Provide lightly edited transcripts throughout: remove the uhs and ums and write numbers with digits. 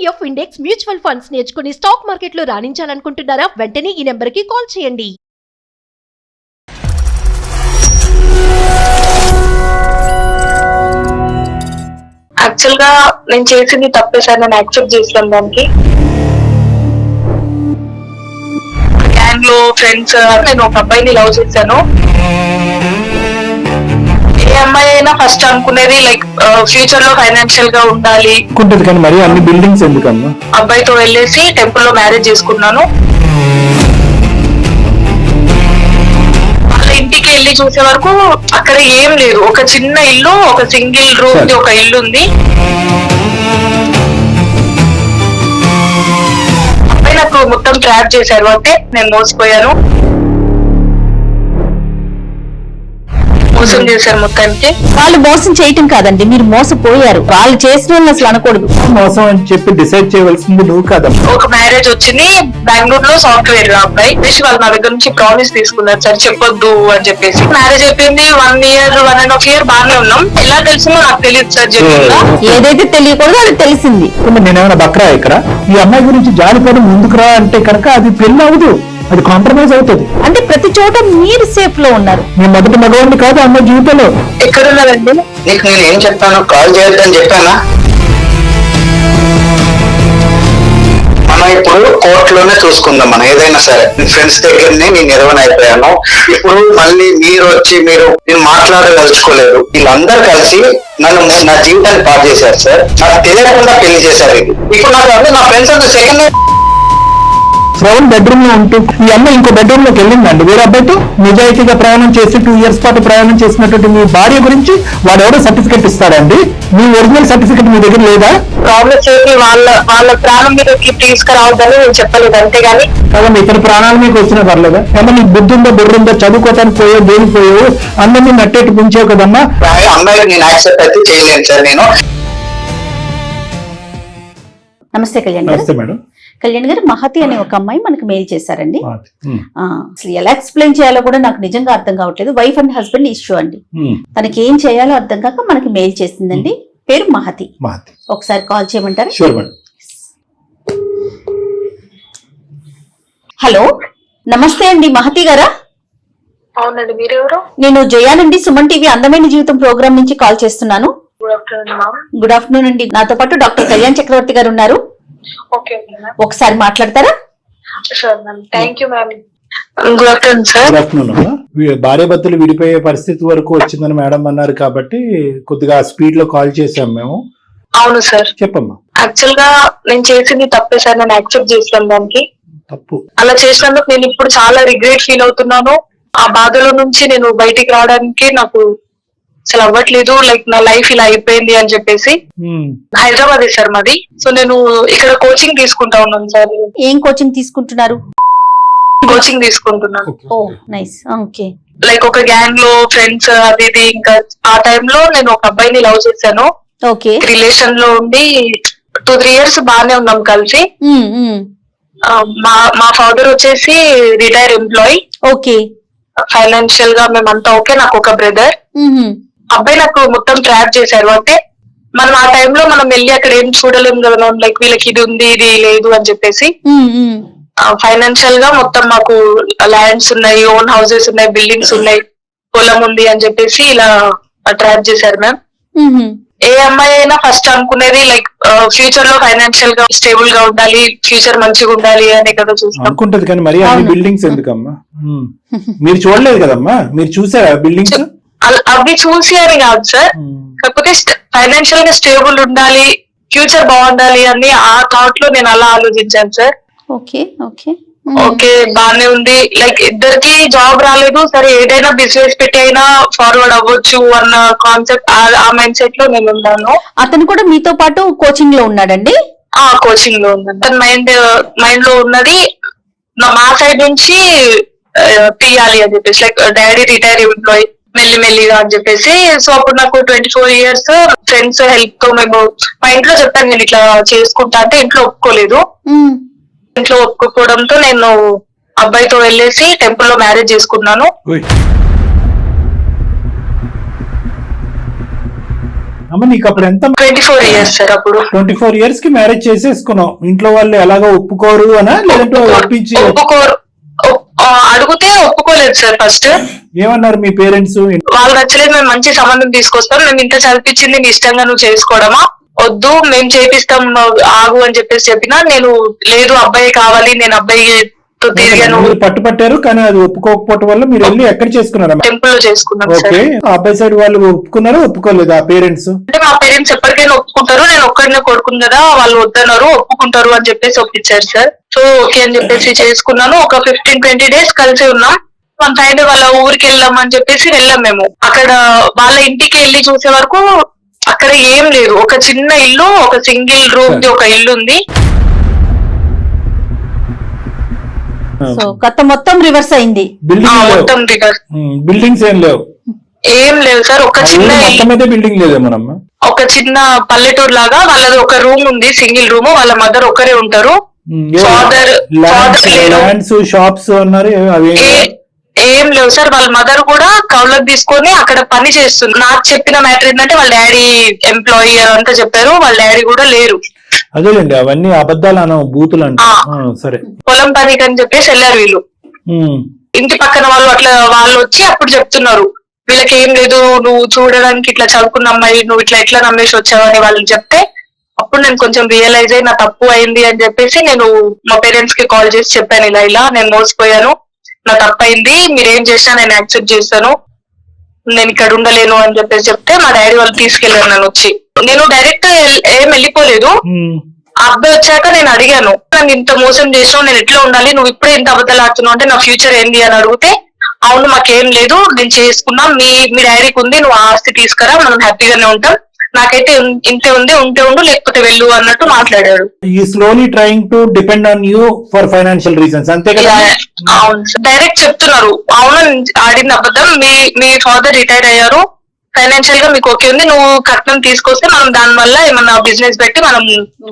EPF index mutual funds నేర్చుకుని stock మార్కెట్లో రాణించాలనుకుంటున్నారా? వెంటనే ఈ నెంబర్కి కాల్ చేయండి. యాక్చువల్ గా నేను చేసింది తప్పే సార్, నేను యాక్సెప్ట్ చేస్తాను దానికి. గ్యాంగ్ లో ఫ్రెండ్స్ నేను ఒక అబ్బాయిని లవ్ చేశాను. ఏ అమ్మాయి అయినా ఫస్ట్ అనుకునేది లైక్ ఫ్యూచర్ లో ఫైనాన్షియల్ గా ఉండాలి. కానీ మరి అన్ని బిల్డింగ్స్ ఎందుకమ్మా? అబ్బాయితో వెళ్ళేసి టెంపుల్ లో మ్యారేజ్ చేసుకున్నాను. వాళ్ళ ఇంటికి వెళ్ళి చూసే వరకు అక్కడ ఏం లేదు, ఒక చిన్న ఇల్లు, ఒక సింగిల్ రూమ్ ఒక ఇల్లు ఉంది. అబ్బాయి నాకు మొత్తం ట్రాప్ చేశారు, అంటే నేను మోసపోయాను. మోసం చేశారు మొత్తానికి. వాళ్ళు మోసం చేయటం కాదండి, మీరు మోసపోయారు. వాళ్ళు చేసిన వాళ్ళు అసలు అనకూడదు. మోసం అని చెప్పి డిసైడ్ చేయవలసింది నువ్వు కాదమ్మా. ఒక మ్యారేజ్ వచ్చింది బెంగళూరులో, సాఫ్ట్వేర్ అబ్బాయి. వాళ్ళు నా దగ్గర నుంచి ప్రామిస్ తీసుకున్నారు సార్, చెప్పొద్దు అని చెప్పేసి. మ్యారేజ్ అయిపోయింది 1 year 1.5 year బాగానే ఉన్నాం. ఎలా తెలిసిందో నాకు తెలియదు సార్. ఏదైతే తెలియకూడదు అది తెలిసింది. నేనేమైనా బక్రా ఇక్కడ? ఈ అమ్మాయి గురించి జాలిపడి ముందుకు రా అంటే కనుక అది పెళ్లి అవదు, అది కాంప్రమైజ్ అవుతుంది. అంటే ప్రతి చోట మీరు సేఫ్ లో ఉన్నారు. నేను మొదటి మగవాడిని కాదు అమ్మాయి జీవితంలో. ఎక్కడున్నారండి? నీకు నేను ఏం చెప్తాను, కాల్ చేయొద్దని చెప్పానా? మనం ఇప్పుడు కోర్టులోనే చూసుకుందాం. మనం ఏదైనా సరే ఫ్రెండ్స్ దగ్గరనే నేను నిర్వహణ ఇప్పుడు మళ్ళీ మీరు వచ్చి నేను మాట్లాడదలుచుకోలేదు. వీళ్ళందరూ కలిసి నన్ను నా జీవితాన్ని పాడు చేశారు సార్. నాకు తెలియకుండా పెళ్లి చేశారు. ఇప్పుడు నాకు నా ఫ్రెండ్స్ అంతా సెకండ్ శ్రవణ్ బెడ్రూమ్ లో ఉంటూ ఈ అమ్మాయి ఇంకో బెడ్రూమ్ లోకి వెళ్ళిందండి వేరే అబ్బాయితో. నిజాయితీగా ప్రయాణం చేసి 2 years పాటు ప్రయాణం చేసినటువంటి మీ భార్య గురించి వాడు ఎవరో సర్టిఫికెట్ ఇస్తాడండి? మీ ఒరిజినల్ సర్టిఫికెట్ మీ దగ్గర లేదా? ప్రాబ్లమ్ చేసి వాళ్ళ ప్రాణం మీదకి తీసుకురావద్దని నేను చెప్పలేదు, అంతేగాని కదండి. ఇతని ప్రాణాలు మీకు వచ్చినా పర్లేదా? ఏమన్నా నీకు బుద్ధి ఉందో బుర్ర ఉందో, చదువుకోవటానికి పోయో దేనికి పోయో అందరినీ నట్టేట్టు పుంచావు కదమ్మా. అమ్మాయి నేను యాక్సెప్ట్ అయితే చేయలేను సార్ నేను. నమస్తే కళ్యాణ్ గారు. నమస్తే మేడం. కళ్యాణ్ గారు, మహతి అనే ఒక అమ్మాయి మనకు మెయిల్ చేశారండి. అసలు ఎలా ఎక్స్ప్లెయిన్ చేయాలో కూడా నాకు నిజంగా అర్థం కావట్లేదు. వైఫ్ అండ్ హస్బెండ్ ఇష్యూ అండి. తనకి ఏం చేయాలో అర్థం కాక మనకి మెయిల్ చేసిందండి. పేరు మహతి. ఒకసారి కాల్ చేయమంటారా? హలో, నమస్తే అండి మహతి గారా? అవునండి, మీరెవరు? నేను జయానండి, సుమన్ టీవీ అందమైన జీవితం ప్రోగ్రామ్ నుంచి కాల్ చేస్తున్నాను. గుడ్ ఆఫ్టర్నూన్ అండి. నాతో పాటు డాక్టర్ కళ్యాణ్ చక్రవర్తి గారు ఉన్నారు. ఒకసారి మాట్లాడతారా? Good afternoon sir. భార్య భర్తలు విడిపోయే పరిస్థితి వరకు వచ్చిందని మేడం అన్నారు కాబట్టి కొద్దిగా స్పీడ్ లో కాల్ చేసాం మేము. అవును సార్, చెప్పమ్మా. యాక్చువల్ గా నేను చేసింది తప్పే సార్, నేను యాక్సెప్ట్ చేస్తాను దానికి. తప్పు అలా చేసినందుకు నేను ఇప్పుడు చాలా రిగ్రెట్ ఫీల్ అవుతున్నాను. ఆ బాధలో నుంచి నేను బయటికి రావడానికి నాకు అసలు అవ్వట్లేదు. లైక్ నా లైఫ్ ఇలా అయిపోయింది అని చెప్పేసి. హైదరాబాద్ సార్ మాది. సో నేను ఇక్కడ కోచింగ్ తీసుకుంటా ఉన్నాను సార్. ఏం కోచింగ్ తీసుకుంటున్నారు? కోచింగ్ తీసుకుంటున్నాను. ఓ నైస్. ఓకే. లైక్ ఒక గ్యాంగ్ లో ఫ్రెండ్స్ అది ఇది. ఇంకా ఆ టైంలో నేను ఒక అబ్బాయిని లవ్ చేశాను. ఓకే. రిలేషన్ లో ఉండి 2-3 years బాగానే ఉన్నాం కలిసి. మా ఫాదర్ వచ్చేసి రిటైర్ ఎంప్లాయీ. ఓకే. ఫైనాన్షియల్ గా మేమంతా ఓకే. నాకు ఒక బ్రదర్. అబ్బాయి నాకు మొత్తం ట్రాప్ చేశారు. అంటే మనం ఆ టైంలో మనం వెళ్ళి అక్కడ ఏం చూడలేము కదా, లైక్ వీళ్ళకి ఇది ఉంది ఇది లేదు అని చెప్పేసి. ఫైనాన్షియల్ గా మొత్తం మాకు ల్యాండ్స్ ఉన్నాయి, ఓన్ హౌసెస్ ఉన్నాయి, బిల్డింగ్స్ ఉన్నాయి, పొలం ఉంది అని చెప్పేసి ఇలా ట్రాప్ చేశారు మ్యామ్. ఏ అమ్మాయి అయినా ఫస్ట్ అనుకునేది లైక్ ఫ్యూచర్ లో ఫైనాన్షియల్ గా స్టేబుల్ గా ఉండాలి, ఫ్యూచర్ మంచిగా ఉండాలి అనే కదా చూస్తాం. అనుకుంటది కానీ మరి అన్ని బిల్డింగ్స్ ఎందుకమ్మా? మీరు చూడలేదు కదమ్మా, మీరు చూసారా బిల్డింగ్స్? అవి చూసి అని కాదు సార్, కాకపోతే ఫైనాన్షియల్ గా స్టేబుల్ ఉండాలి, ఫ్యూచర్ బాగుండాలి అని ఆ థాట్ లో నేను అలా ఆలోచించాను సార్. ఓకే ఓకే ఓకే బానే ఉంది. లైక్ ఇద్దరికి జాబ్ రాలేదు, సరే ఏదైనా బిజినెస్ పెట్టి అయినా ఫార్వర్డ్ అవ్వచ్చు అన్న కాన్సెప్ట్, ఆ మైండ్ సెట్ లో నేను ఉన్నాను. అతను కూడా మీతో పాటు కోచింగ్ లో ఉన్నాడండి? కోచింగ్ లో ఉన్నాడు. తన మైండ్ లో ఉన్నది మా సైడ్ నుంచి తీయాలి అని చెప్పేసి, లైక్ డాడీ రిటైర్ ఎంప్లాయీ మెల్లిమెల్లిగా అని చెప్పేసి. సో అప్పుడు నాకు 24 years ఫ్రెండ్స్ హెల్ప్ తో మేము మా ఇంట్లో చెప్పాను నేను ఇట్లా చేసుకుంటా అంటే. ఇంట్లో ఒప్పుకోలేదు. ఇంట్లో ఒప్పుకోవడంతో నేను అబ్బాయితో వెళ్ళేసి టెంపుల్ లో మ్యారేజ్ చేసుకున్నాను. అమ్మ నీకు అప్పుడు ఎంత 24 years సార్ అప్పుడు. 24 years కి మ్యారేజ్ చేసేసుకున్నావు. ఇంట్లో వాళ్ళు ఎలాగో ఒప్పుకోరు అనా లేదంటే ఒప్పించి ఒప్పుకోరు. అడిగితే ఒప్పుకోలేదు సార్ ఫస్ట్. ఏమన్నారు మీ పేరెంట్స్? వాళ్ళు నచ్చలేదు, మేము మంచి సంబంధం తీసుకొస్తాం, మేము ఇంత చదివించింది నీ ఇష్టంగా నువ్వు చేసుకోవడమా, వద్దు మేము చేపిస్తాం ఆగు అని చెప్పేసి చెప్పినా, నేను లేదు అబ్బాయి కావాలి, నేను అబ్బాయితో తిరిగాను. మీరు పట్టుపట్టారు కానీ అది ఒప్పుకోకపోవటం వల్ల మీరు వెళ్ళి ఎక్కడ చేసుకున్నారమ్మా? టెంపుల్ లో చేసుకున్నాం సార్. ఓకే, ఆ అబ్బాయి సైడ్ వాళ్ళు ఒప్పుకున్నారా ఒప్పుకోలేదు ఆ పేరెంట్స్? అంటే మా పేరెంట్స్ ఎప్పటికైనా ఒప్పుకుంటారు, నేను ఒక్కడినే కొడుకుని కదా, వాళ్ళు వద్దన్నారు, ఒప్పుకుంటారు అని చెప్పేసి ఒప్పించారు సార్. సో ఓకే అని చెప్పేసి చేసుకున్నాను. ఒక 15-20 days కలిసి ఉన్నాం. వన్ టైం వాళ్ళ ఊరికి వెళ్దాం అని చెప్పేసి వెళ్ళాం మేము. అక్కడ వాళ్ళ ఇంటికి వెళ్ళి చూసే వరకు అక్కడ ఏం లేదు, ఒక చిన్న ఇల్లు, ఒక సింగిల్ రూమ్ ది ఒక ఇల్లు ఉంది. సో కథ మొత్తం రివర్స్ అయింది. మొత్తం రివర్స్. బిల్డింగ్స్ ఏం లేవు? ఏం లేవు సార్, ఒక చిన్న బిల్డింగ్ లేదేమోనమ్మా. ఒక చిన్న పల్లెటూరు లాగా వాళ్ళది ఒక రూమ్ ఉంది, సింగిల్ రూమ్. వాళ్ళ మదర్ ఒక్కరే ఉంటారు. ఫాదర్ షాప్స్ అన్నారు, అవి ఏం లేవు సార్. వాళ్ళ మదర్ కూడా కౌలకు తీసుకొని అక్కడ పని చేస్తుంది. నాకు చెప్పిన మ్యాటర్ ఏంటంటే వాళ్ళ డాడీ ఎంప్లాయీ అంతా చెప్పారు, వాళ్ళ డాడీ కూడా లేరు. అదేలేండి, అవన్నీ అబద్ధాలు అన్న బూతులు అంట. సరే, పొలం పనికి అని చెప్పేసి వెళ్ళారు వీళ్ళు. ఇంటి పక్కన వాళ్ళు అట్లా వాళ్ళు వచ్చి అప్పుడు చెప్తున్నారు, వీళ్ళకి ఏం లేదు, నువ్వు చూడడానికి ఇట్లా చదువుకున్న అమ్మాయి, నువ్వు ఇట్లా ఎట్లా నమ్మేసి వచ్చావని వాళ్ళు చెప్తే, అప్పుడు నేను కొంచెం రియలైజ్ అయ్యి నా తప్పు అయింది అని చెప్పేసి నేను మా పేరెంట్స్ కి కాల్ చేసి చెప్పాను, ఇలా ఇలా నేను మోసపోయాను, నా తప్పు అయింది, మీరేం చేసినా నేను యాక్సెప్ట్ చేస్తాను, నేను ఇక్కడ ఉండలేను అని చెప్పేసి చెప్తే మా డాడీ వాళ్ళు తీసుకెళ్లారు నన్ను వచ్చి. నేను డైరెక్ట్ ఏం వెళ్ళిపోలేదు. ఆ అబ్బాయి వచ్చాక నేను అడిగాను, నన్ను ఇంత మోసం చేసావు, నేను ఎట్లా ఉండాలి, నువ్వు ఇప్పుడే ఇంత అబద్ధాలు ఆడుతున్నావు అంటే నా ఫ్యూచర్ ఏంది అని అడిగితే, అవును మాకేం లేదు, నేను చేసుకున్నా, మీ డాడీకి ఉంది, నువ్వు ఆస్తి తీసుకురా, మనం హ్యాపీగానే ఉంటాం, నాకైతే ఇంతే ఉంది, ఉంటే ఉండు లేకపోతే వెళ్ళు అన్నట్టు మాట్లాడాడు. ఈ slowly trying to depend on you for financial reasons, అంతే కదా? అవును సార్, డైరెక్ట్ చెప్తున్నారు, అవును ఆడింది అబద్ధం, మీ ఫాదర్ రిటైర్ అయ్యారు, ఫైనాన్షియల్ గా మీకు ఓకే ఉంది, నువ్వు కట్నం తీసుకొస్తే మనం దాని వల్ల ఏమన్నా బిజినెస్ పెట్టి మనం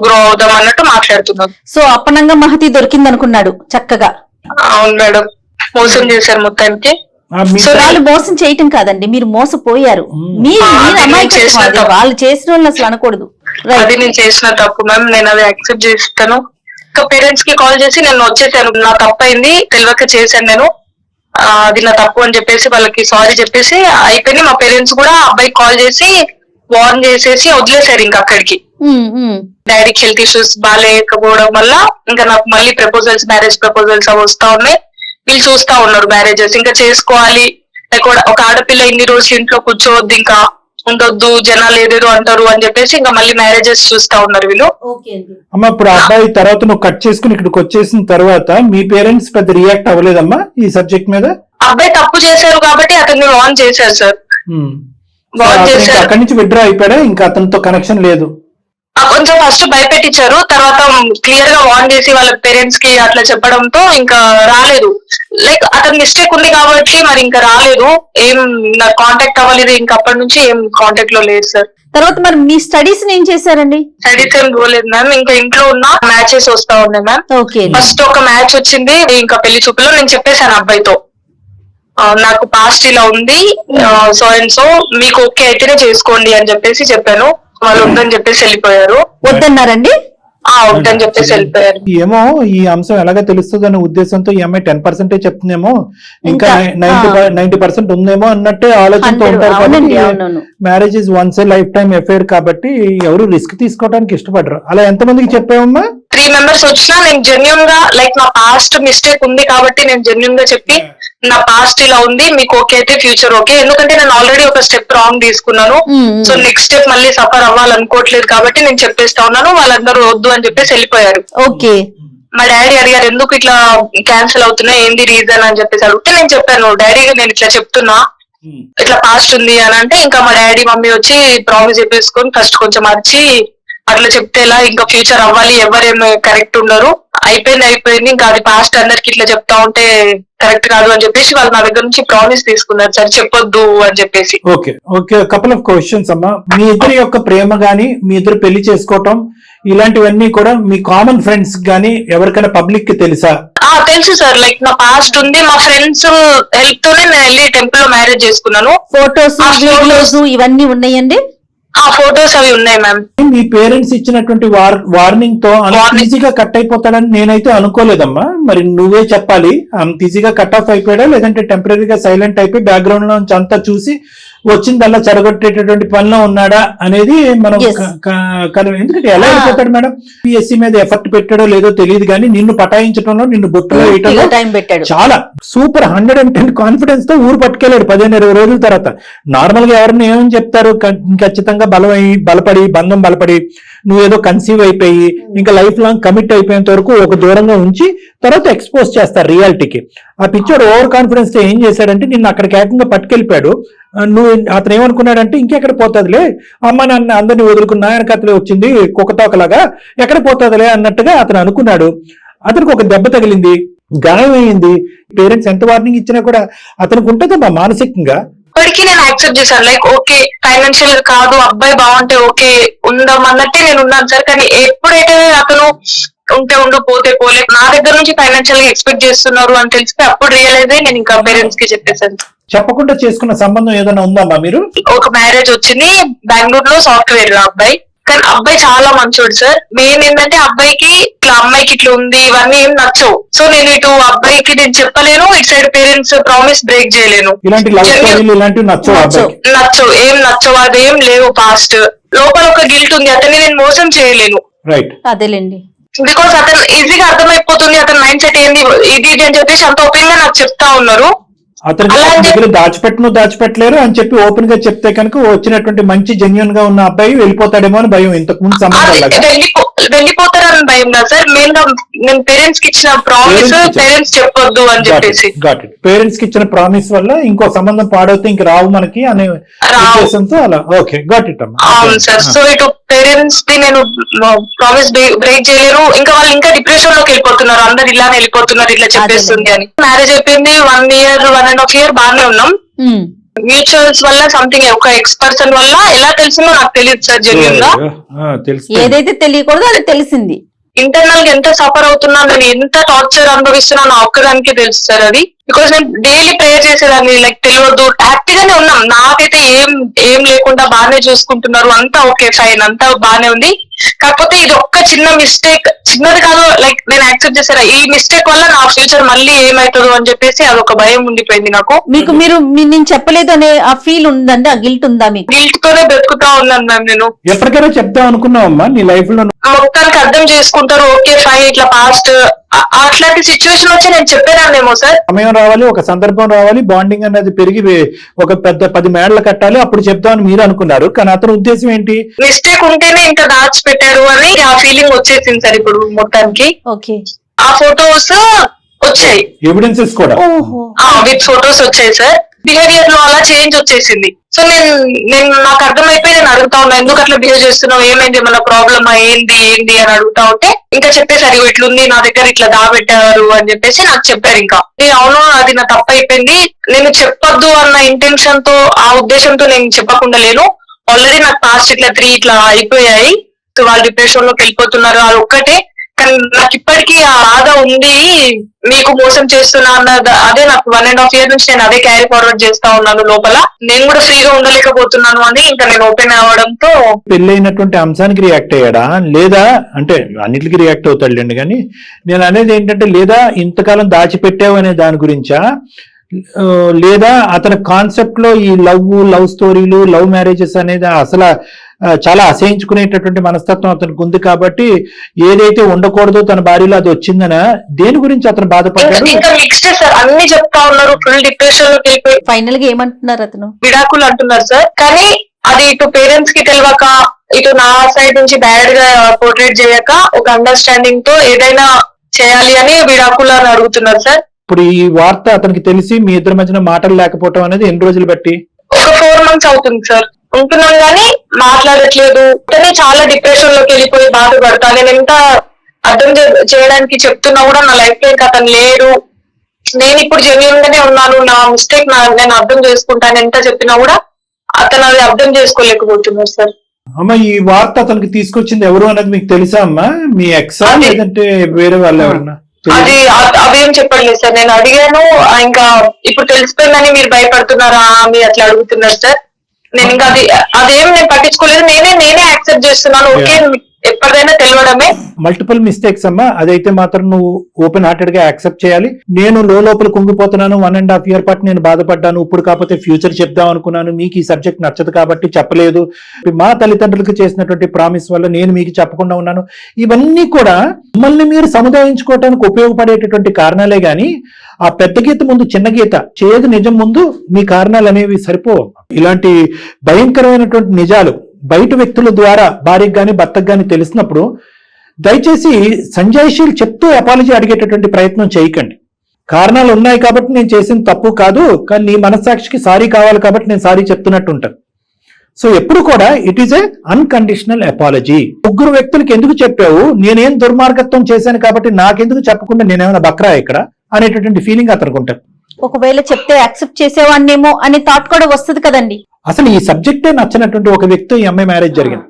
గ్రో అవుదాం అన్నట్టు మాట్లాడుతున్నారు. సో అప్పనంగా మహతి దొరికింది అనుకున్నాడు చక్కగా. అవును మేడం, మోసం చేశారు మొత్తానికి. సో వాళ్ళు మోసం చేయటం కాదండి, మీరు మోసపోయారు. వాళ్ళు చేసిన వాళ్ళు అసలు అనకూడదు. అది నేను చేసిన తప్పు మ్యామ్, నేను అది యాక్సెప్ట్ చేస్తాను. ఇంకా పేరెంట్స్ కి కాల్ చేసి నేను వచ్చేసాను, నా తప్పు అయింది, తెలియక చేశాను నేను, అది నా తప్పు అని చెప్పేసి వాళ్ళకి సారీ చెప్పేసి అయిపోయింది. మా పేరెంట్స్ కూడా అబ్బాయికి కాల్ చేసి వార్న్ చేసేసి వదిలేశారు ఇంకా అక్కడికి. డాడీకి హెల్త్ ఇష్యూస్ బాగాలేకపోవడం వల్ల ఇంకా నాకు మళ్ళీ ప్రపోజల్స్, మ్యారేజ్ ప్రపోజల్స్ అవి వస్తా ఉన్నాయి. వీళ్ళు చూస్తా ఉన్నారు మ్యారేజెస్, ఇంకా చేసుకోవాలి, ఒక ఆడపిల్ల ఇన్ని రోజులు ఇంట్లో కూర్చోవద్దు, ఇంకా ఉండొద్దు, జనాలు ఏదేదో అంటారు అని చెప్పేసి ఇంకా మళ్ళీ మ్యారేజెస్ చూస్తా ఉన్నారు వీళ్ళు. అమ్మా ఇప్పుడు అబ్బాయి తర్వాత నువ్వు కట్ చేసుకుని ఇక్కడికి వచ్చేసిన తర్వాత మీ పేరెంట్స్ పెద్ద రియాక్ట్ అవ్వలేదమ్మా ఈ సబ్జెక్ట్ మీద? అబ్బాయి తప్పు చేశారు కాబట్టి అతన్ని వార్న్ చేశారు సార్. అక్కడి నుంచి విత్డ్రా అయిపోయాడా, ఇంకా అతనితో కనెక్షన్ లేదు? కొంచెం ఫస్ట్ భయపెట్టించారు, తర్వాత క్లియర్ గా వార్న్ చేసి వాళ్ళ పేరెంట్స్ కి అట్లా చెప్పడంతో ఇంకా రాలేదు. లైక్ అతని మిస్టేక్ ఉంది కాబట్టి మరి ఇంకా రాలేదు, ఏం నాకు కాంటాక్ట్ అవ్వలేదు, ఇంకా అప్పటి నుంచి ఏం కాంటాక్ట్ లో లేదు సార్. తర్వాత మరి మీ స్టడీస్ ఏం చేశారండి? స్టడీస్ ఏం పోలేదు మ్యామ్, ఇంకా ఇంట్లో ఉన్న మ్యాచెస్ వస్తా ఉన్నాయి మ్యామ్. ఫస్ట్ ఒక మ్యాచ్ వచ్చింది, ఇంకా పెళ్లి చూపులో నేను చెప్పేశాను అబ్బాయితో, నాకు పాస్ట్ ఇలా ఉంది, సో అండ్ సో మీకు ఓకే అయితేనే చేసుకోండి అని చెప్పేసి చెప్పాను. వాళ్ళు వద్దని చెప్పేసి వెళ్ళిపోయారు. వద్దన్నారండి? వద్దని చెప్పేసి వెళ్ళిపోయారు. ఏమో ఈ అంశం ఎలాగ తెలుస్తుంది అనే ఉద్దేశంతో ఈ అమ్మాయి 10% చెప్తుందేమో, ఇంకా 90% ఉందేమో అన్నట్టే ఆలోచనతో ఉంటారు. కాబట్టి marriage is once A life time affair కాబట్టి ఎవరు రిస్క్ తీసుకోవడానికి ఇష్టపడరు. అలా ఎంతమందికి చెప్పావమ్మా? 3 members వచ్చినా నేను జెన్యున్ గా, లైక్ నా పాస్ట్ మిస్టేక్ ఉంది కాబట్టి నేను జెన్యున్ గా చెప్పి, నా పాస్ట్ ఇలా ఉంది, మీకు ఓకే అయితే ఫ్యూచర్ ఓకే, ఎందుకంటే నేను ఆల్రెడీ ఒక స్టెప్ రాంగ్ తీసుకున్నాను, సో నెక్స్ట్ స్టెప్ మళ్ళీ సఫర్ అవ్వాలనుకోవట్లేదు కాబట్టి నేను చెప్పేస్తా ఉన్నాను. వాళ్ళందరూ వద్దు అని చెప్పేసి వెళ్ళిపోయారు. ఓకే. మా డాడీ అడిగారు ఎందుకు ఇట్లా క్యాన్సిల్ అవుతున్నాయి, ఏంది రీజన్ అని చెప్పేసి అడిగితే నేను చెప్పాను, డాడీ నేను ఇట్లా చెప్తున్నా, ఇట్లా పాస్ట్ ఉంది అని అంటే, ఇంకా మా డాడీ మమ్మీ వచ్చి ప్రామిస్ చెప్పేసుకొని ఫస్ట్ కొంచెం మర్చి అట్లా చెప్తే ఎలా, ఇంకా ఫ్యూచర్ అవ్వాలి, ఎవరేమో కరెక్ట్ ఉండరు, అయిపోయింది, ఇంకా అది పాస్ట్ అందరికి ఇట్లా చెప్తా ఉంటే కరెక్ట్ కాదు అని చెప్పేసి వాళ్ళు నా దగ్గర నుంచి ప్రామిస్ తీసుకున్నారు సార్, చెప్పొద్దు అని చెప్పేసి. ఓకే కపుల్ ఆఫ్ క్వశ్చన్స్ అమ్మా. మీ ఇద్దరి యొక్క ప్రేమ గానీ, మీ ఇద్దరు పెళ్లి చేసుకోవటం ఇలాంటివన్నీ కూడా మీ కామన్ ఫ్రెండ్స్ గానీ ఎవరికైనా పబ్లిక్ కి తెలుసా? తెలుసు సార్, లైక్ నా పాస్ట్ ఉంది, మా ఫ్రెండ్స్ హెల్ప్ తోనే నేను వెళ్ళి టెంపుల్ లో మ్యారేజ్ చేసుకున్నాను. ఫోటోస్, వీడియోస్ ఇవన్నీ ఉన్నాయండి? ఆ ఫొటోస్ అవి ఉన్నాయి మ్యామ్. మీ పేరెంట్స్ ఇచ్చినటువంటి వార్నింగ్ తో అంత ఈజీగా కట్ అయిపోతాడని నేనైతే అనుకోలేదమ్మా. మరి నువ్వే చెప్పాలి, అంత ఈజీగా కట్ ఆఫ్ అయిపోయాడా లేదంటే టెంపరీగా సైలెంట్ అయిపోయి బ్యాక్గ్రౌండ్ నుంచి అంతా చూసి వచ్చిందల్లా చెడగొట్టేటటువంటి పనిలో ఉన్నాడా అనేది మనం ఎందుకంటే ఎలా అయిపోతాడు మేడం? పిఎస్సి మీద ఎఫర్ట్ పెట్టాడో లేదో తెలియదు కానీ నిన్ను పటాయించడంలో, నిన్ను బొట్టులో వేయటంలో చాలా సూపర్ 110 కాన్ఫిడెన్స్ తో ఊరు పట్టుకెళ్ళాడు 15-20 రోజుల తర్వాత. నార్మల్ గా ఎవరిని ఏమని చెప్తారు, ఖచ్చితంగా బలపడి బంధం బలపడి నువ్వేదో కన్సీవ్ అయిపోయి ఇంకా లైఫ్ లాంగ్ కమిట్ అయిపోయేంత వరకు ఒక దూరంగా ఉంచి తర్వాత ఎక్స్పోజ్ చేస్తారు రియాలిటీకి. ఆ పిక్చర్ ఓవర్ కాన్ఫిడెన్స్ తో ఏం చేశాడంటే నిన్ను అక్కడికి ఏకంగా పట్టుకెళ్ళిపోయాడు. నువ్వు అతను ఏమనుకున్నాడంటే ఇంకెక్కడ పోతుందిలే, అమ్మ నాన్న అందరినీ వదులుకున్న ఆయన కథలే వచ్చింది కుక్కతోకలాగా ఎక్కడ పోతుందిలే అన్నట్టుగా అతను అనుకున్నాడు. అతనికి ఒక దెబ్బ తగిలింది, గాయం అయింది. పేరెంట్స్ ఎంత వార్నింగ్ ఇచ్చినా కూడా అతనికి ఉంటుందమ్మా మానసికంగా. ఇప్పటికీ నేను యాక్సెప్ట్ చేశాను, లైక్ ఓకే ఫైనాన్షియల్ కాదు, అబ్బాయి బాగుంటే ఓకే ఉందాం అన్నట్టే నేను ఉన్నాను సార్. కానీ ఎప్పుడైతే అతను ఉంటే ఉండు పోతే పోలే నా దగ్గర నుంచి ఫైనాన్షియల్ గా ఎక్స్పెక్ట్ చేస్తున్నారు అని తెలిస్తే అప్పుడు రియలైజ్ అయ్యి నేను ఇంకా పేరెంట్స్ కి చెప్పేశాను. చెప్పకుండా చేసుకున్న సంబంధం ఏదైనా ఉందమ్మా మీరు? ఒక మ్యారేజ్ వచ్చింది బెంగళూరులో, సాఫ్ట్వేర్ అబ్బాయి. కానీ అబ్బాయి చాలా మంచోడు సార్. మెయిన్ ఏంటంటే అబ్బాయికి ఇట్లా అమ్మాయికి ఇట్లా ఉంది ఇవన్నీ ఏం నచ్చవు. సో నేను ఇటు అబ్బాయికి నేను చెప్పలేను, ఇటు సైడ్ పేరెంట్స్ ప్రామిస్ బ్రేక్ చేయలేను. నచ్చవు, ఏం నచ్చవు, అదేం లేవు. పాస్ట్ లోపల ఒక గిల్ట్ ఉంది, అతన్ని నేను మోసం చేయలేను. అదేలేండి, బికాస్ అతను ఈజీగా అర్థమైపోతుంది అతని మైండ్ సెట్ ఏంది ఇది అని చెప్పేసి అంత ఓపెన్ గా నాకు చెప్తా ఉన్నారు. అతనికి దాచిపెట్టలేరు అని చెప్పి ఓపెన్ గా చెప్తే కనుక వచ్చినటువంటి మంచి జెన్యున్ గా ఉన్న అబ్బాయి వెళ్ళిపోతాడేమో అని భయం ఇంతకు ముందు వెళ్ళిపోతారని భయం కాదు సార్. మెయిన్ గా నేను పేరెంట్స్ కి ఇచ్చిన ప్రామిస్ పేరెంట్స్ చెప్పొద్దు అని చెప్పేసి పేరెంట్స్ కి ఇచ్చిన ప్రామిస్ వల్ల ఇంకో సంబంధం పాడవుతే ఇంక రావు మనకి అనే ఉద్దేశంతో అలా. ఓకే, గాట్ ఇట్ అమ్మా. అవును సార్. సో ఇటు పేరెంట్స్ ది నేను ప్రామిస్ బ్రేక్ చేయలేరు. ఇంకా వాళ్ళు ఇంకా డిప్రెషన్ లోకి వెళ్ళిపోతున్నారు, అందరు ఇలానే వెళ్ళిపోతున్నారు ఇట్లా చెప్పేస్తుంది అని. మ్యారేజ్ అయిపోయింది 1 year 1.5 year బాగానే ఉన్నాం. మ్యూచువల్స్ వల్ల సంథింగ్ ఒక ఎక్స్ పర్సన్ వల్ల ఎలా తెలిసిందో నాకు తెలియదు సార్. జెన్యూన్ గా ఏదైతే తెలియకూడదో అది తెలిసింది. ఇంటర్నల్ గా ఎంత సఫర్ అవుతున్నా, నేను ఎంత టార్చర్ అనుభవిస్తున్నా నా ఒక్కదానికే తెలుసు సార్ అది. బికాస్ నేను డైలీ ప్రేయర్ చేసేదాన్ని, లైక్ తెలియదు హ్యాపీగానే ఉన్నాం, నాకైతే ఏం లేకుండా బాగానే చూసుకుంటున్నారు, అంతా ఓకే ఫైన్, అంతా బాగానే ఉంది. కాకపోతే ఇది ఒక్క చిన్న మిస్టేక్, చిన్నది కాదు, లైక్ నేను యాక్సెప్ట్ చేశారా ఈ మిస్టేక్ వల్ల నా ఫ్యూచర్ మళ్ళీ ఏమైతుందో అని చెప్పేసి అదొక భయం ఉండిపోయింది నాకు. మీరు నేను చెప్పలేదు అనే ఆ ఫీల్ ఉందండి, ఆ గిల్ట్ ఉందా మీకు? గిల్ట్ తోనే బ్రతుకుతా ఉన్నాను మ్యామ్. నేను ఎప్పటికైనా చెప్తా అనుకున్నావమ్మా నీ లైఫ్ లో? మొత్తానికి అర్థం చేసుకుంటారు, ఓకే ఫైన్, ఇట్లా పాస్ట్ అట్లాంటి సిచ్యువేషన్ వచ్చి నేను చెప్పేదాన్నేమో సార్. సమయం రావాలి, ఒక సందర్భం రావాలి, బాండింగ్ అనేది పెరిగి ఒక పెద్ద 10 మేడలు కట్టాలి, అప్పుడు చెప్తామని మీరు అనుకున్నారు. కానీ అతని ఉద్దేశం ఏంటి? మిస్టేక్ ఉంటేనే ఇంకా దాచిపెట్టారు అని ఆ ఫీలింగ్ వచ్చేసింది సార్ ఇప్పుడు మొత్తానికి. ఓకే, ఆ ఫొటోస్ వచ్చాయి, ఎవిడెన్సెస్ కూడా విత్ ఫొటోస్ వచ్చాయి సార్. బిహేవియర్ లో అలా చేంజ్ వచ్చేసింది. సో నేను నాకు అర్థమైపోయి నేను అడుగుతా ఉన్నా, ఎందుకు అట్లా బిహేవ్ చేస్తున్నావు, ఏమైంది, మన ప్రాబ్లమ్ ఏంది అని అడుగుతా ఉంటే ఇంకా చెప్పేసరి ఇట్లుంది, నా దగ్గర ఇట్లా దాబెట్టారు అని చెప్పేసి నాకు చెప్పారు. ఇంకా అవును అది నా తప్పు అయిపోయింది, నేను చెప్పొద్దు అన్న ఇంటెన్షన్ తో ఆ ఉద్దేశంతో నేను చెప్పకుండా లేను. ఆల్రెడీ నాకు పాస్ట్ ఇట్లా 3 ఇట్లా అయిపోయాయి, సో వాళ్ళు డిప్రెషన్ లోకి వెళ్ళిపోతున్నారు, అది ఒక్కటే. కానీ నాకు ఇప్పటికీ ఆ బాధ ఉంది, మీకు మోసం చేస్తున్నా అన్నది అదే నాకు 1.5 year నుంచి నేను అదే క్యారీ ఫార్వర్డ్ చేస్తా ఉన్నాను లోపల. నేను కూడా ఫ్రీగా ఉండలేకపోతున్నాను అని ఇంకా నేను ఓపెన్ అవ్వడంతో. పెళ్ళైనటువంటి అంశానికి రియాక్ట్ అయ్యాడా లేదా అంటే అన్నిటికీ రియాక్ట్ అవుతాడులేండి, కానీ నేను అనేది ఏంటంటే లేదా ఇంతకాలం దాచిపెట్టావు అనే దాని గురించా, లేదా అతని కాన్సెప్ట్ లో ఈ లవ్ స్టోరీలు, లవ్ మ్యారేజెస్ అనేది అసలు చాలా అసహించుకునేటటువంటి మనస్తత్వం అతనికి ఉంది కాబట్టి ఏదైతే ఉండకూడదో తన భార్యలో అది వచ్చిందనా, దేని గురించి అతను బాధపడ్డాడు? ఇంకా మిక్స్డ్ సార్, అన్ని చెప్తా ఉన్నారు, ఫుల్ డిప్రెషన్ లోకి వెళ్ళిపోయి ఫైనల్ గా ఏమంటున్నారు, అతను విడాకులు అంటున్నారు సార్. కానీ అది ఇటు పేరెంట్స్ కి తెలియక, ఇటు నా సైడ్ నుంచి బ్యాడ్ గా పోర్ట్రేట్ చేయక ఒక అండర్స్టాండింగ్ తో ఏదైనా చేయాలి అని విడాకులు అని అడుగుతున్నారు సార్. ఇప్పుడు ఈ వార్త అతనికి తెలిసి మీ ఇద్దరి మధ్యన మాటలు లేకపోవటం అనేది ఎన్ని రోజులు బట్టి? ఒక 4 months అవుతుంది సార్. ఉంటున్నాం కానీ మాట్లాడట్లేదు, కానీ చాలా డిప్రెషన్ లోకి వెళ్ళిపోయి బాధపడతా. నేను ఎంత అర్థం చేయడానికి చెప్తున్నా కూడా నా లైఫ్ లో అతను లేడు, నేను ఇప్పుడు జెన్యూన్ గానే ఉన్నాను, నా మిస్టేక్ నేను అర్థం చేసుకుంటాను ఎంత చెప్పినా కూడా అతను అది అర్థం చేసుకోలేకపోతున్నారు సార్. అమ్మ, ఈ వార్త అతనికి తీసుకొచ్చింది ఎవరు అనేది మీకు తెలుసా అమ్మా? మీ ఎక్సా లేదంటే వేరే వాళ్ళు ఎవరన్నా? అది అవేం చెప్పట్లేదు సార్. నేను అడిగాను, ఇంకా ఇప్పుడు తెలిసిపోయిందని మీరు భయపడుతున్నారా అని అట్లా అడుగుతున్నారు సార్. నేను ఇంకా అదేం నేను పట్టించుకోలేదు. నేనే యాక్సెప్ట్ చేస్తున్నాను. ఓకే, ఎప్పటికైనా తెలియడమే. మల్టిపుల్ మిస్టేక్స్ అమ్మా, అదైతే మాత్రం నువ్వు ఓపెన్ హార్టెడ్ గా యాక్సెప్ట్ చేయాలి. నేను లోపల కుంగిపోతున్నాను, 1.5 year పాటు నేను బాధపడ్డాను, ఇప్పుడు కాకపోతే ఫ్యూచర్ చెప్దాం అనుకున్నాను, మీకు ఈ సబ్జెక్ట్ నచ్చదు కాబట్టి చెప్పలేదు, మా తల్లిదండ్రులకు చేసినటువంటి ప్రామిస్ వల్ల నేను మీకు చెప్పకుండా ఉన్నాను. ఇవన్నీ కూడా మిమ్మల్ని మీరు సముదాయించుకోవడానికి ఉపయోగపడేటటువంటి కారణాలే గాని ఆ పెద్ద గీత ముందు చిన్న గీత, చేయదు నిజం ముందు మీ కారణాలు అనేవి సరిపోవు. ఇలాంటి భయంకరమైనటువంటి నిజాలు బయట వ్యక్తుల ద్వారా భార్యకు గాని భర్తకు గాని తెలిసినప్పుడు దయచేసి సంజాయిషీలు చెప్తూ అపాలజీ అడిగేటటువంటి ప్రయత్నం చేయకండి. కారణాలు ఉన్నాయి కాబట్టి నేను చేసిన తప్పు కాదు, కానీ నీ మనస్సాక్షికి సారీ కావాలి కాబట్టి నేను సారీ చెప్తున్నట్టు ఉంటాను. సో ఎప్పుడు కూడా it is a unconditional apology. 3 వ్యక్తులకి ఎందుకు చెప్పావు, నేనేం దుర్మార్గత్వం చేశాను కాబట్టి నాకెందుకు చెప్పకుండా నేనేమైనా బక్రా ఇక్కడ అనేటటువంటి ఫీలింగ్ అతనికి ఉంటుంది. ఒకవేళ చెప్తే యాక్సెప్ట్ చేసేవాన్నేమో అనే థాట్ కూడా వస్తుంది కదండి. అసలు ఈ సబ్జెక్టే నచ్చినటువంటి ఒక వ్యక్తి ఈ అమ్మాయి మ్యారేజ్ జరిగింది.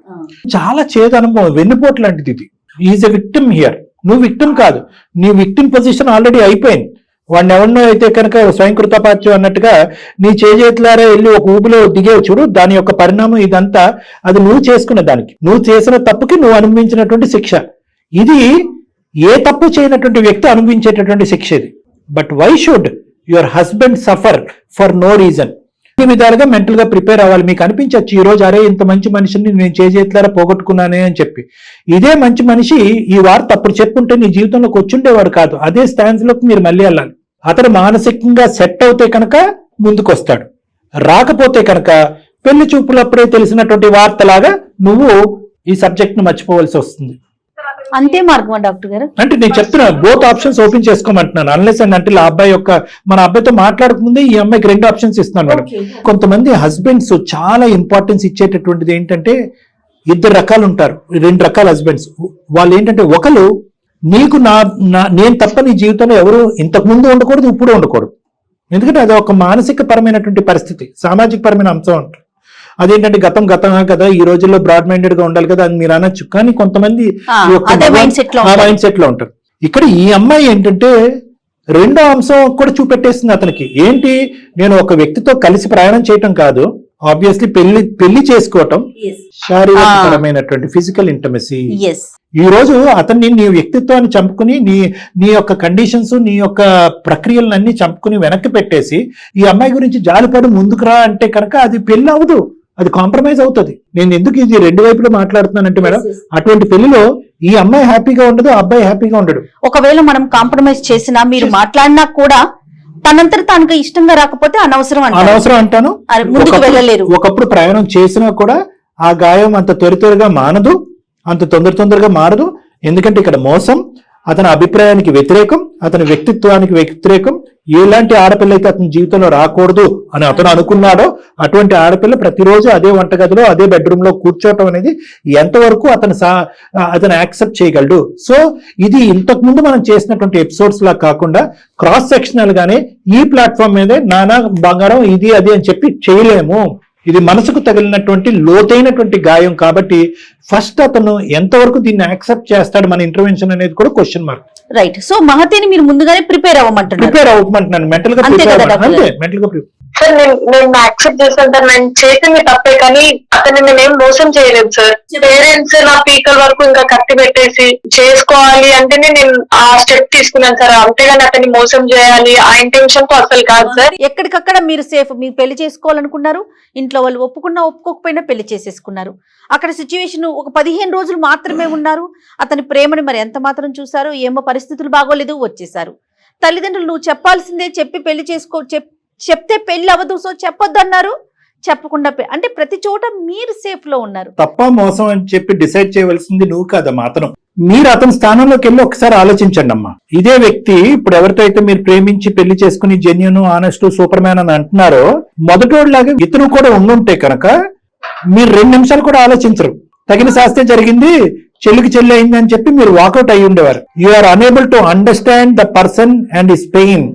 చాలా చేదు అనుభవం, వెన్నుపోటు లాంటిది ఇది. Is a victim here. నువ్వు విక్టిమ్ కాదు, నీ విక్టిమ్ పొజిషన్ ఆల్రెడీ అయిపోయింది. వాడిని ఎవరినో అయితే కనుక స్వయంకృతపాత్యం అన్నట్టుగా నీ చేతులారా వెళ్ళి ఒక ఊపిలో దిగేవు చూడు, దాని యొక్క పరిణామం ఇదంతా అది నువ్వు చేసుకున్న దానికి, నువ్వు చేసిన తప్పుకి నువ్వు అనుభవించినటువంటి శిక్ష. ఇది ఏ తప్పు చేయనటువంటి వ్యక్తి అనుభవించేటటువంటి శిక్ష ఇది. But why should your husband suffer for no reason? ఈ విధాలుగా మెంటల్ గా ప్రిపేర్ అవ్వాలి. మీకు అనిపించచ్చు ఈ రోజు అరే ఇంత మంచి మనిషిని నేను చేతులారా పోగొట్టుకున్నానే అని చెప్పి. ఇదే మంచి మనిషి ఈ వార్త అప్పుడు చెప్పుంటే నీ జీవితంలోకి వచ్చుండేవాడు కాదు. అదే స్టాన్స్ లోకి మీరు మళ్ళీ వెళ్ళాలి. అతను మానసికంగా సెట్ అవుతే కనుక ముందుకు వస్తాడు, రాకపోతే కనుక పెళ్లి చూపులప్పుడే తెలిసినటువంటి వార్తలాగా నువ్వు ఈ సబ్జెక్ట్ ను మర్చిపోవలసి వస్తుంది. అంతే మార్గమా డాక్టర్ గారు? అంటే నేను చెప్తున్నా బోత్ ఆప్షన్స్ ఓపెన్ చేసుకోమంటున్నాను. అన్లెస్ అండ్ అంటే ఆ అబ్బాయి మన అబ్బాయితో మాట్లాడకముందే ఈ అమ్మాయికి 2 ఆప్షన్స్ ఇస్తున్నాను మేడం. కొంతమంది హస్బెండ్స్ చాలా ఇంపార్టెన్స్ ఇచ్చేటటువంటిది ఏంటంటే 2 రకాలు ఉంటారు, 2 రకాల హస్బెండ్స్. వాళ్ళు ఏంటంటే ఒకరు నీకు నేను తప్ప నీ జీవితంలో ఎవరు ఇంతకు ముందు ఉండకూడదు, ఇప్పుడు ఉండకూడదు. ఎందుకంటే అది ఒక మానసిక పరమైనటువంటి పరిస్థితి, సామాజిక పరమైన అంశం ఉంటుంది. అదేంటంటే గతం కదా, ఈ రోజుల్లో బ్రాడ్ మైండెడ్ గా ఉండాలి కదా అని మీరు అనొచ్చు. కానీ కొంతమంది మైండ్ సెట్ లో ఉంటారు. ఇక్కడ ఈ అమ్మాయి ఏంటంటే 2వ అంశం కూడా చూపెట్టేస్తుంది అతనికి. ఏంటి, నేను ఒక వ్యక్తితో కలిసి ప్రయాణం చేయటం కాదు, ఆబ్వియస్లీ పెళ్లి చేసుకోవటం, శారీరకపరమైనటువంటి ఫిజికల్ ఇంటమసీ. ఈ రోజు అతన్ని నీ వ్యక్తిత్వాన్ని చంపుకుని నీ యొక్క కండిషన్స్, నీ యొక్క ప్రక్రియలను అన్ని చంపుకుని వెనక్కి పెట్టేసి ఈ అమ్మాయి గురించి జాలిపడి ముందుకు రా అంటే కనుక అది పెళ్లి అవ్వదు, అది కాంప్రమైజ్ అవుతుంది. నేను ఎందుకు ఇది 2 వైపులు మాట్లాడుతున్నానంటే మేడం, అటువంటి పెళ్లిలో ఈ అమ్మాయి హ్యాపీగా ఉండదు, అబ్బాయి హ్యాపీగా ఉండడు. ఒకవేళ మనం కాంప్రమైజ్ చేసినా, మీరు మాట్లాడినా కూడా తనంతట తనకు ఇష్టంగా రాకపోతే అనవసరం అంటాను. ముందుకు వెళ్ళలేరు. ఒకప్పుడు ప్రయాణం చేసినా కూడా ఆ గాయం అంత త్వరగా మానదు, అంత తొందరగా మారదు. ఎందుకంటే ఇక్కడ మోసం, అతని అభిప్రాయానికి వ్యతిరేకం, అతని వ్యక్తిత్వానికి వ్యతిరేకం. ఎలాంటి ఆడపిల్ల అయితే అతని జీవితంలో రాకూడదు అని అతను అనుకున్నాడో అటువంటి ఆడపిల్ల ప్రతిరోజు అదే వంటగదిలో అదే బెడ్రూమ్ లో కూర్చోవటం అనేది ఎంతవరకు అతను యాక్సెప్ట్ చేయగలడు. సో ఇది ఇంతకు ముందు మనం చేసినటువంటి ఎపిసోడ్స్ లా కాకుండా క్రాస్ సెక్షనల్ గానే ఈ ప్లాట్ఫామ్ మీదే నానా బంగారం ఇది అది అని చెప్పి చేయలేము. ఇది మనసుకు తగిలినటువంటి లోతైనటువంటి గాయం కాబట్టి ఫస్ట్ అతను ఎంతవరకు దీన్ని యాక్సెప్ట్ చేస్తాడు మన ఇంటర్వెన్షన్ అనేది కూడా క్వశ్చన్ మార్క్. రైట్. సో మహతిని మీరు ముందుగానే ప్రిపేర్ అవ్వమంటున్నాను. మెంటల్ గా ప్రిపేర్. సార్ నేను యాక్సెప్ట్ చేస్తాను సార్, నేను చేసింది తప్పే, కానీ అతన్ని నేనేం మోసం చేయలేదు సార్. పేరెంట్స్ నా పీకల వరకు ఇంకా కత్తి పెట్టేసి చేసుకోవాలి అంటేనే నేను ఆ స్టెప్ తీసుకున్నాను సార్. అంతేగాని అతన్ని మోసం చేయాలి ఆ ఇంటెన్షన్ తో అసలు కాదు సార్. ఎక్కడికక్కడ మీరు సేఫ్, మీరు పెళ్లి చేసుకోవాలనుకున్నారు, ఇంట్లో వాళ్ళు ఒప్పుకున్నా ఒప్పుకోకపోయినా పెళ్లి చేసేసుకున్నారు. అక్కడ సిచ్యువేషన్ ఒక 15 రోజులు మాత్రమే ఉన్నారు. అతని ప్రేమని మరి ఎంత మాత్రం చూసారు, ఏమో పరిస్థితులు బాగోలేదు, వచ్చేసారు. తల్లిదండ్రులు నువ్వు చెప్పాల్సిందే, చెప్పి పెళ్లి చెప్తే పెళ్లి అవ్వదు, సో చెప్పొద్దు అన్నారు. చెప్పకుండా అంటే ప్రతి చోట మీరు సేఫ్ లో ఉన్నారు. తప్ప మోసం అని చెప్పి డిసైడ్ చేయవలసింది నువ్వు కాదమ్మా, అతను. మీరు అతని స్థానంలోకి వెళ్ళి ఒకసారి ఆలోచించండి అమ్మా. ఇదే వ్యక్తి ఇప్పుడు ఎవరితో అయితే మీరు ప్రేమించి పెళ్లి చేసుకుని జెన్యూన్, ఆనెస్ట్, సూపర్ మ్యాన్ అని అంటున్నారో, మొదటోడిలాగా ఇతను కూడా ఉండుంటే కనుక మీరు 2 నిమిషాలు కూడా ఆలోచించరు. తగిన శాస్త్రే జరిగింది, చెల్లికి చెల్లి అయింది అని చెప్పి మీరు వాకౌట్ అయ్యి ఉండేవారు. You are unable to understand the person and his pain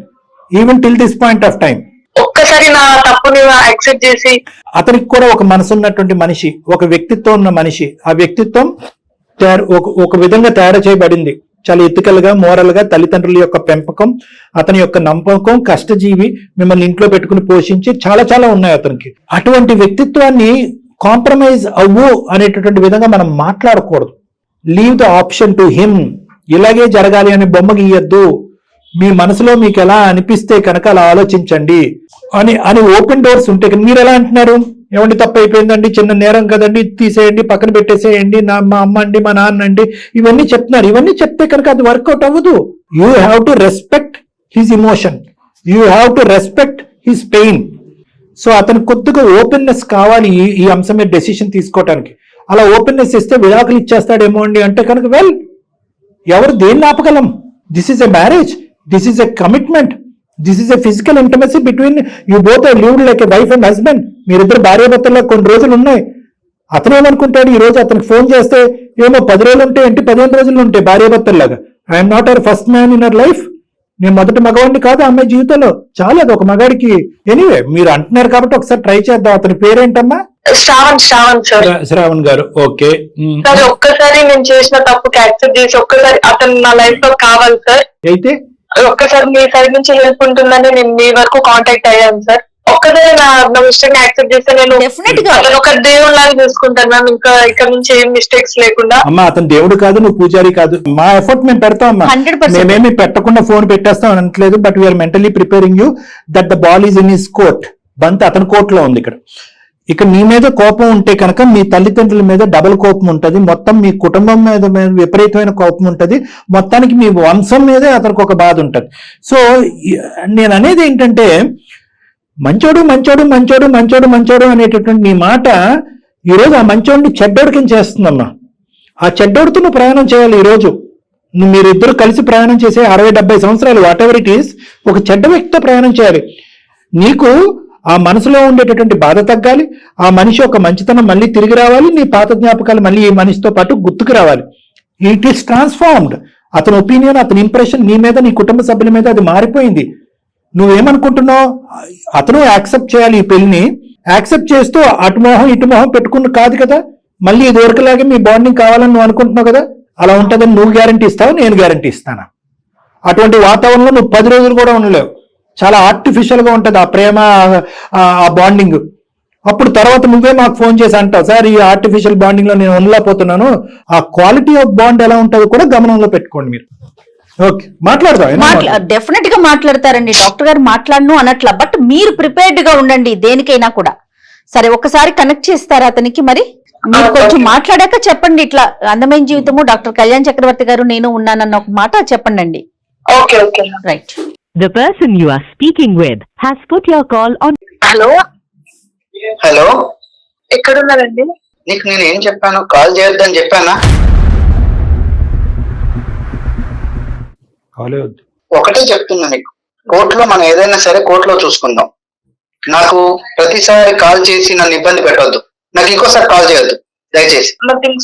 even till this point of time. ఒక్కసారి నా తప్పుని యాక్సెప్ట్ చేసి, అతనికి కూడా ఒక మనసు ఉన్నటువంటి మనిషి, ఒక వ్యక్తిత్వం ఉన్న మనిషి. ఆ వ్యక్తిత్వం ఒక విధంగా తయారు చేయబడింది. చాలా ఎథికల్ గా, మోరల్ గా, తల్లిదండ్రుల యొక్క పెంపకం, అతని యొక్క నమ్మకం, కష్టజీవి, మిమ్మల్ని ఇంట్లో పెట్టుకుని పోషించి చాలా చాలా ఉన్నాయి అతనికి. అటువంటి వ్యక్తిత్వాన్ని కాంప్రమైజ్ అవ్వు అనేటటువంటి విధంగా మనం మాట్లాడకూడదు. Leave the option to him. ఇలాగే జరగాలి అని బొమ్మ గీయద్దు, మీ మనసులో మీకు ఎలా అనిపిస్తే కనుక అలా ఆలోచించండి అని ఓపెన్ డోర్స్ ఉంటే మీరు ఎలా అంటున్నారు? ఏమండి తప్పు అయిపోయిందండి, చిన్న నేరం కదండి, తీసేయండి, పక్కన పెట్టేసేయండి, మా అమ్మ అండి, మా నాన్న అండి, ఇవన్నీ చెప్తున్నారు. ఇవన్నీ చెప్తే కనుక అది వర్కౌట్ అవ్వదు. You have to respect his emotion, you have to respect his pain. So అతను కొద్దిగా ఓపెన్నెస్ కావాలి ఈ అంశం మీద డెసిషన్ తీసుకోవటానికి. అలా ఓపెన్నెస్ ఇస్తే విడాకులు ఇచ్చేస్తాడేమో అండి అంటే కనుక వెల్, ఎవరు దేన్ని ఆపగలం? This is a marriage, this is a commitment, this is a physical intimacy between you both are lived like a wife and husband. మీరిద్దరు భార్యాభర్తల్లో కొన్ని రోజులు ఉన్నాయి. అతను ఏమనుకుంటాడు, ఈ రోజు అతనికి ఫోన్ చేస్తే ఏమో 10 రోజులు ఉంటే ఏంటి, 15 రోజులు ఉంటాయి భార్యాభర్తల్లాగా. I'm not our first man in our life. నేను మొదటి మగవాడిని కాదు అమ్మాయి జీవితంలో. చాలా అది ఒక మగాడికి. ఎనీవే మీరు అంటున్నారు కాబట్టి ఒకసారి ట్రై చేద్దాం. అతని పేరేంటమ్మా? శ్రావణ్ సార్. శ్రావణ్ గారు, ఓకే సార్. ఒక్కసారి నేను చేసిన తప్పుకి యాక్సెప్ట్ చేసి ఒక్కసారి అతను నా లైఫ్ లో కావాలి సార్. అయితే ఒక్కసారి మీ సైడ్ నుంచి హెల్ప్ ఉంటుందని నేను మీ వరకు కాంటాక్ట్ అయ్యాను సార్. ఒక్కసారి నా మిస్టేక్ యాక్సెప్ట్ చేస్తే నేను ఒక దేవుడు లాగా చూసుకుంటాను మ్యామ్. ఇంకా ఇక్కడ నుంచి ఏం మిస్టేక్స్ లేకుండా. అమ్మా అతను దేవుడు కాదు, నువ్వు పూజారి కాదు. మా ఎఫర్ట్ మేము పెడతాం అమ్మా. 100%. మేమేమి పెట్టకుండా ఫోన్ పెట్టేస్తాం అనట్లేదు. But we're mentally preparing you that the ball is in his court. బంత్ అతని కోర్టులో ఉంది. ఇక్కడ మీ మీద కోపం ఉంటే కనుక మీ తల్లిదండ్రుల మీద డబుల్ కోపం ఉంటుంది, మొత్తం మీ కుటుంబం మీద విపరీతమైన కోపం ఉంటుంది, మొత్తానికి మీ వంశం మీదే అతనికి ఒక బాధ ఉంటుంది. సో నేను అనేది ఏంటంటే, మంచోడు మంచోడు మంచోడు మంచోడు మంచోడు అనేటటువంటి నీ మాట ఈరోజు ఆ మంచోడిని చెడ్డోడికి చేస్తుందమ్మా. ఆ చెడ్డోడితో నువ్వు ప్రయాణం చేయాలి. ఈరోజు మీరిద్దరు కలిసి ప్రయాణం చేసే 60-70 సంవత్సరాలు వాట్ ఎవర్ ఇట్ ఈస్, ఒక చెడ్డ వ్యక్తితో ప్రయాణం చేయాలి. నీకు ఆ మనసులో ఉండేటటువంటి బాధ తగ్గాలి, ఆ మనిషి ఒక మంచితనం మళ్ళీ తిరిగి రావాలి, నీ పాత జ్ఞాపకాలు మళ్ళీ ఈ మనిషితో పాటు గుర్తుకు రావాలి. It is transformed. అతని ఒపీనియన్, అతని ఇంప్రెషన్ నీ మీద, నీ కుటుంబ సభ్యుల మీద అది మారిపోయింది. నువ్వేమనుకుంటున్నావు? అతను యాక్సెప్ట్ చేయాలి ఈ పెళ్లిని. యాక్సెప్ట్ చేస్తూ అటు మొహం ఇటు మొహం పెట్టుకున్న కాదు కదా, మళ్ళీ ఇది వరకులాగే మీ బాండింగ్ కావాలని నువ్వు అనుకుంటున్నావు కదా. అలా ఉంటుందని నువ్వు గ్యారంటీ ఇస్తావు, నేను గ్యారంటీ ఇస్తానా? అటువంటి వాతావరణంలో నువ్వు 10 రోజులు కూడా ఉండలేవు. చాలా ఆర్టిఫిషియల్ గా ఉంటుంది ఆ ప్రేమ, ఆ బాండింగ్. అప్పుడు తర్వాత నువ్వే మాకు ఫోన్ చేసి అంటావు, సార్ ఈ ఆర్టిఫిషియల్ బాండింగ్ లో నేను ఉండలేకపోతున్నాను. ఆ క్వాలిటీ ఆఫ్ బాండ్ ఎలా ఉంటుందో కూడా గమనంలో పెట్టుకోండి మీరు. ఓకే, మాట్లాడదాం. డెఫినెట్ గా మాట్లాడతారండి. డాక్టర్ గారు మాట్లాడను అనట్లా, బట్ మీరు ప్రిపేర్డ్ గా ఉండండి దేనికైనా కూడా. సరే, ఒకసారి కనెక్ట్ చేస్తారా అతనికి? మరి మీరు కొంచెం మాట్లాడాక చెప్పండి. ఇట్లా అందమైన జీవితము డాక్టర్ కళ్యాణ్ చక్రవర్తి గారు నేను ఉన్నానన్న ఒక మాట చెప్పండి. Okay okay right. The person you are speaking with has put your call on. Hello hello, ఎక్కడున్నారండి? నీకు నేను ఏం చెప్పాను? కాల్ చేయొద్దని చెప్పానా? ఒకటే చెప్తున్నా నీకు, కోర్టులో మనం ఏదైనా సరే కోర్టులో చూసుకుందాం. నాకు ప్రతిసారి కాల్ చేసి నన్ను ఇబ్బంది పెట్టొద్దు. నాకు ఇంకోసారి కాల్ చేయొద్దు దయచేసి.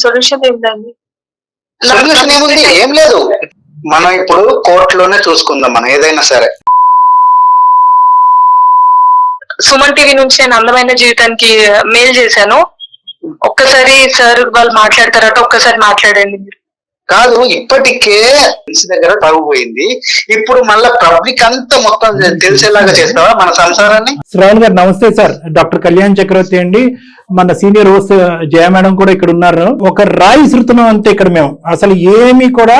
సొల్యూషన్ ఏంటండి? సొల్యూషన్ ఏముంది? ఏం లేదు. మనం ఇప్పుడు కోర్టులోనే చూసుకుందాం మనం ఏదైనా సరే. సుమన్ టీవీ నుంచి నేను అందమైన జీవితానికి మెయిల్ చేశాను. ఒక్కసారి సార్ వాళ్ళు మాట్లాడతారట, ఒక్కసారి మాట్లాడండి. కాదు, ఇప్పటికే దగ్గర తగ్గిపోయింది. ఇప్పుడు మళ్ళీ పబ్లిక్ అంతా మొత్తం తెలిసేలాగా చేస్తావా మన సంసారాన్ని? శ్రావణ్ గారు నమస్తే సార్. డాక్టర్ కళ్యాణ్ చక్రవర్తి అండి. మన సీనియర్ హోస్ట్ జయ మేడం కూడా ఇక్కడ ఉన్నారు. ఒక రాయి విసురుతున్నాం అంతే ఇక్కడ మేము. అసలు ఏమీ కూడా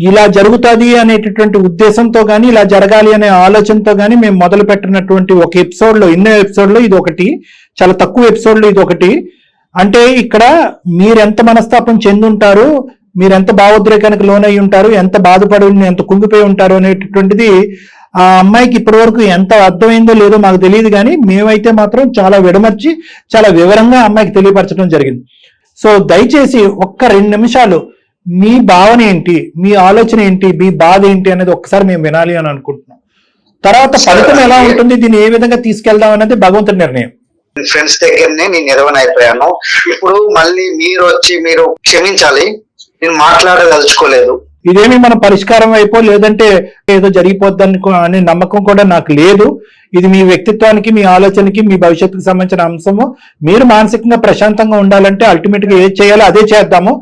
ఇలా జరుగుతుంది అనేటటువంటి ఉద్దేశంతో గానీ, ఇలా జరగాలి అనే ఆలోచనతో గానీ మేము మొదలు పెట్టినటువంటి ఒక ఎపిసోడ్ లో, ఎన్నో ఎపిసోడ్ లో ఇది ఒకటి, చాలా తక్కువ ఎపిసోడ్ లో ఇది ఒకటి. అంటే ఇక్కడ మీరెంత మనస్తాపం చెందుంటారు, మీరెంత భావోద్రేకానికి లోనై ఉంటారు, ఎంత బాధపడి ఎంత కుంగిపోయి ఉంటారు అనేటటువంటిది ఆ అమ్మాయికి ఇప్పటి వరకు ఎంత అర్థమైందో లేదో మాకు తెలియదు, కానీ మేమైతే మాత్రం చాలా విడమర్చి చాలా వివరంగా అమ్మాయికి తెలియపరచడం జరిగింది. సో దయచేసి ఒక్క 2 నిమిషాలు మీ భావన ఏంటి, మీ ఆలోచన ఏంటి, మీ బాధ ఏంటి అనేది ఒక్కసారి మేము వినాలి అని అనుకుంటున్నాం. తర్వాత ఫలితం ఎలా ఉంటుంది, దీన్ని ఏ విధంగా తీసుకెళ్దాం అనేది భగవంతుడి నిర్ణయం. ఫ్రెండ్స్ దగ్గరనే నేను నిర్వహణ. ఇప్పుడు మళ్ళీ మీరు క్షమించాలి. నేను మాట్లాడదలుచుకోలేదు. ఇదేమి మన పరిష్కారం అయిపో లేదంటే ఏదో జరిగిపోద్దని అనే నమ్మకం కూడా నాకు లేదు. ఇది మీ వ్యక్తిత్వానికి, మీ ఆలోచనకి, మీ భవిష్యత్తుకు సంబంధించిన అంశము. మీరు మానసికంగా ప్రశాంతంగా ఉండాలంటే అల్టిమేట్ గా ఏది చేయాలో అదే చేద్దాము.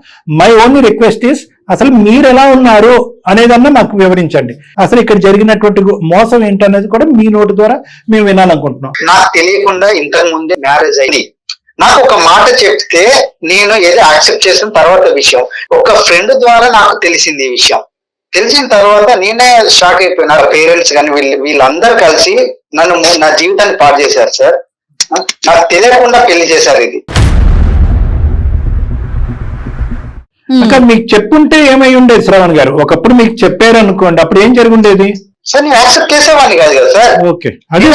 మై ఓన్లీ రిక్వెస్ట్ ఈస్ అసలు మీరు ఎలా ఉన్నారు అనేదన్నా నాకు వివరించండి. అసలు ఇక్కడ జరిగినటువంటి మోసం ఏంటనేది కూడా మీ నోటి ద్వారా మేము వినాలనుకుంటున్నాం. నాకు తెలియకుండా ఇంతకు ముందే మ్యారేజ్ అయింది. నాకు ఒక మాట చెప్తే నేను ఏదో యాక్సెప్ట్ చేసిన తర్వాత విషయం, ఒక ఫ్రెండ్ ద్వారా నాకు తెలిసింది ఈ విషయం. తెలిసిన తర్వాత నేనే షాక్ అయిపోయినా. పేరెంట్స్ కానీ వీళ్ళందరూ కలిసి నా జీవితాన్ని పాడు చేశారు సార్. నాకు తెలియకుండా పెళ్లి చేశారు. ఇది అక్కడ మీకు చెప్పుంటే ఏమై ఉండేది శ్రవణ్ గారు? ఒకప్పుడు మీకు చెప్పారు అనుకోండి, అప్పుడు ఏం జరిగి ఉండేది? సార్ నేను యాక్సెప్ట్ చేసేవాడిని కాదు కదా సార్. ఓకే, అది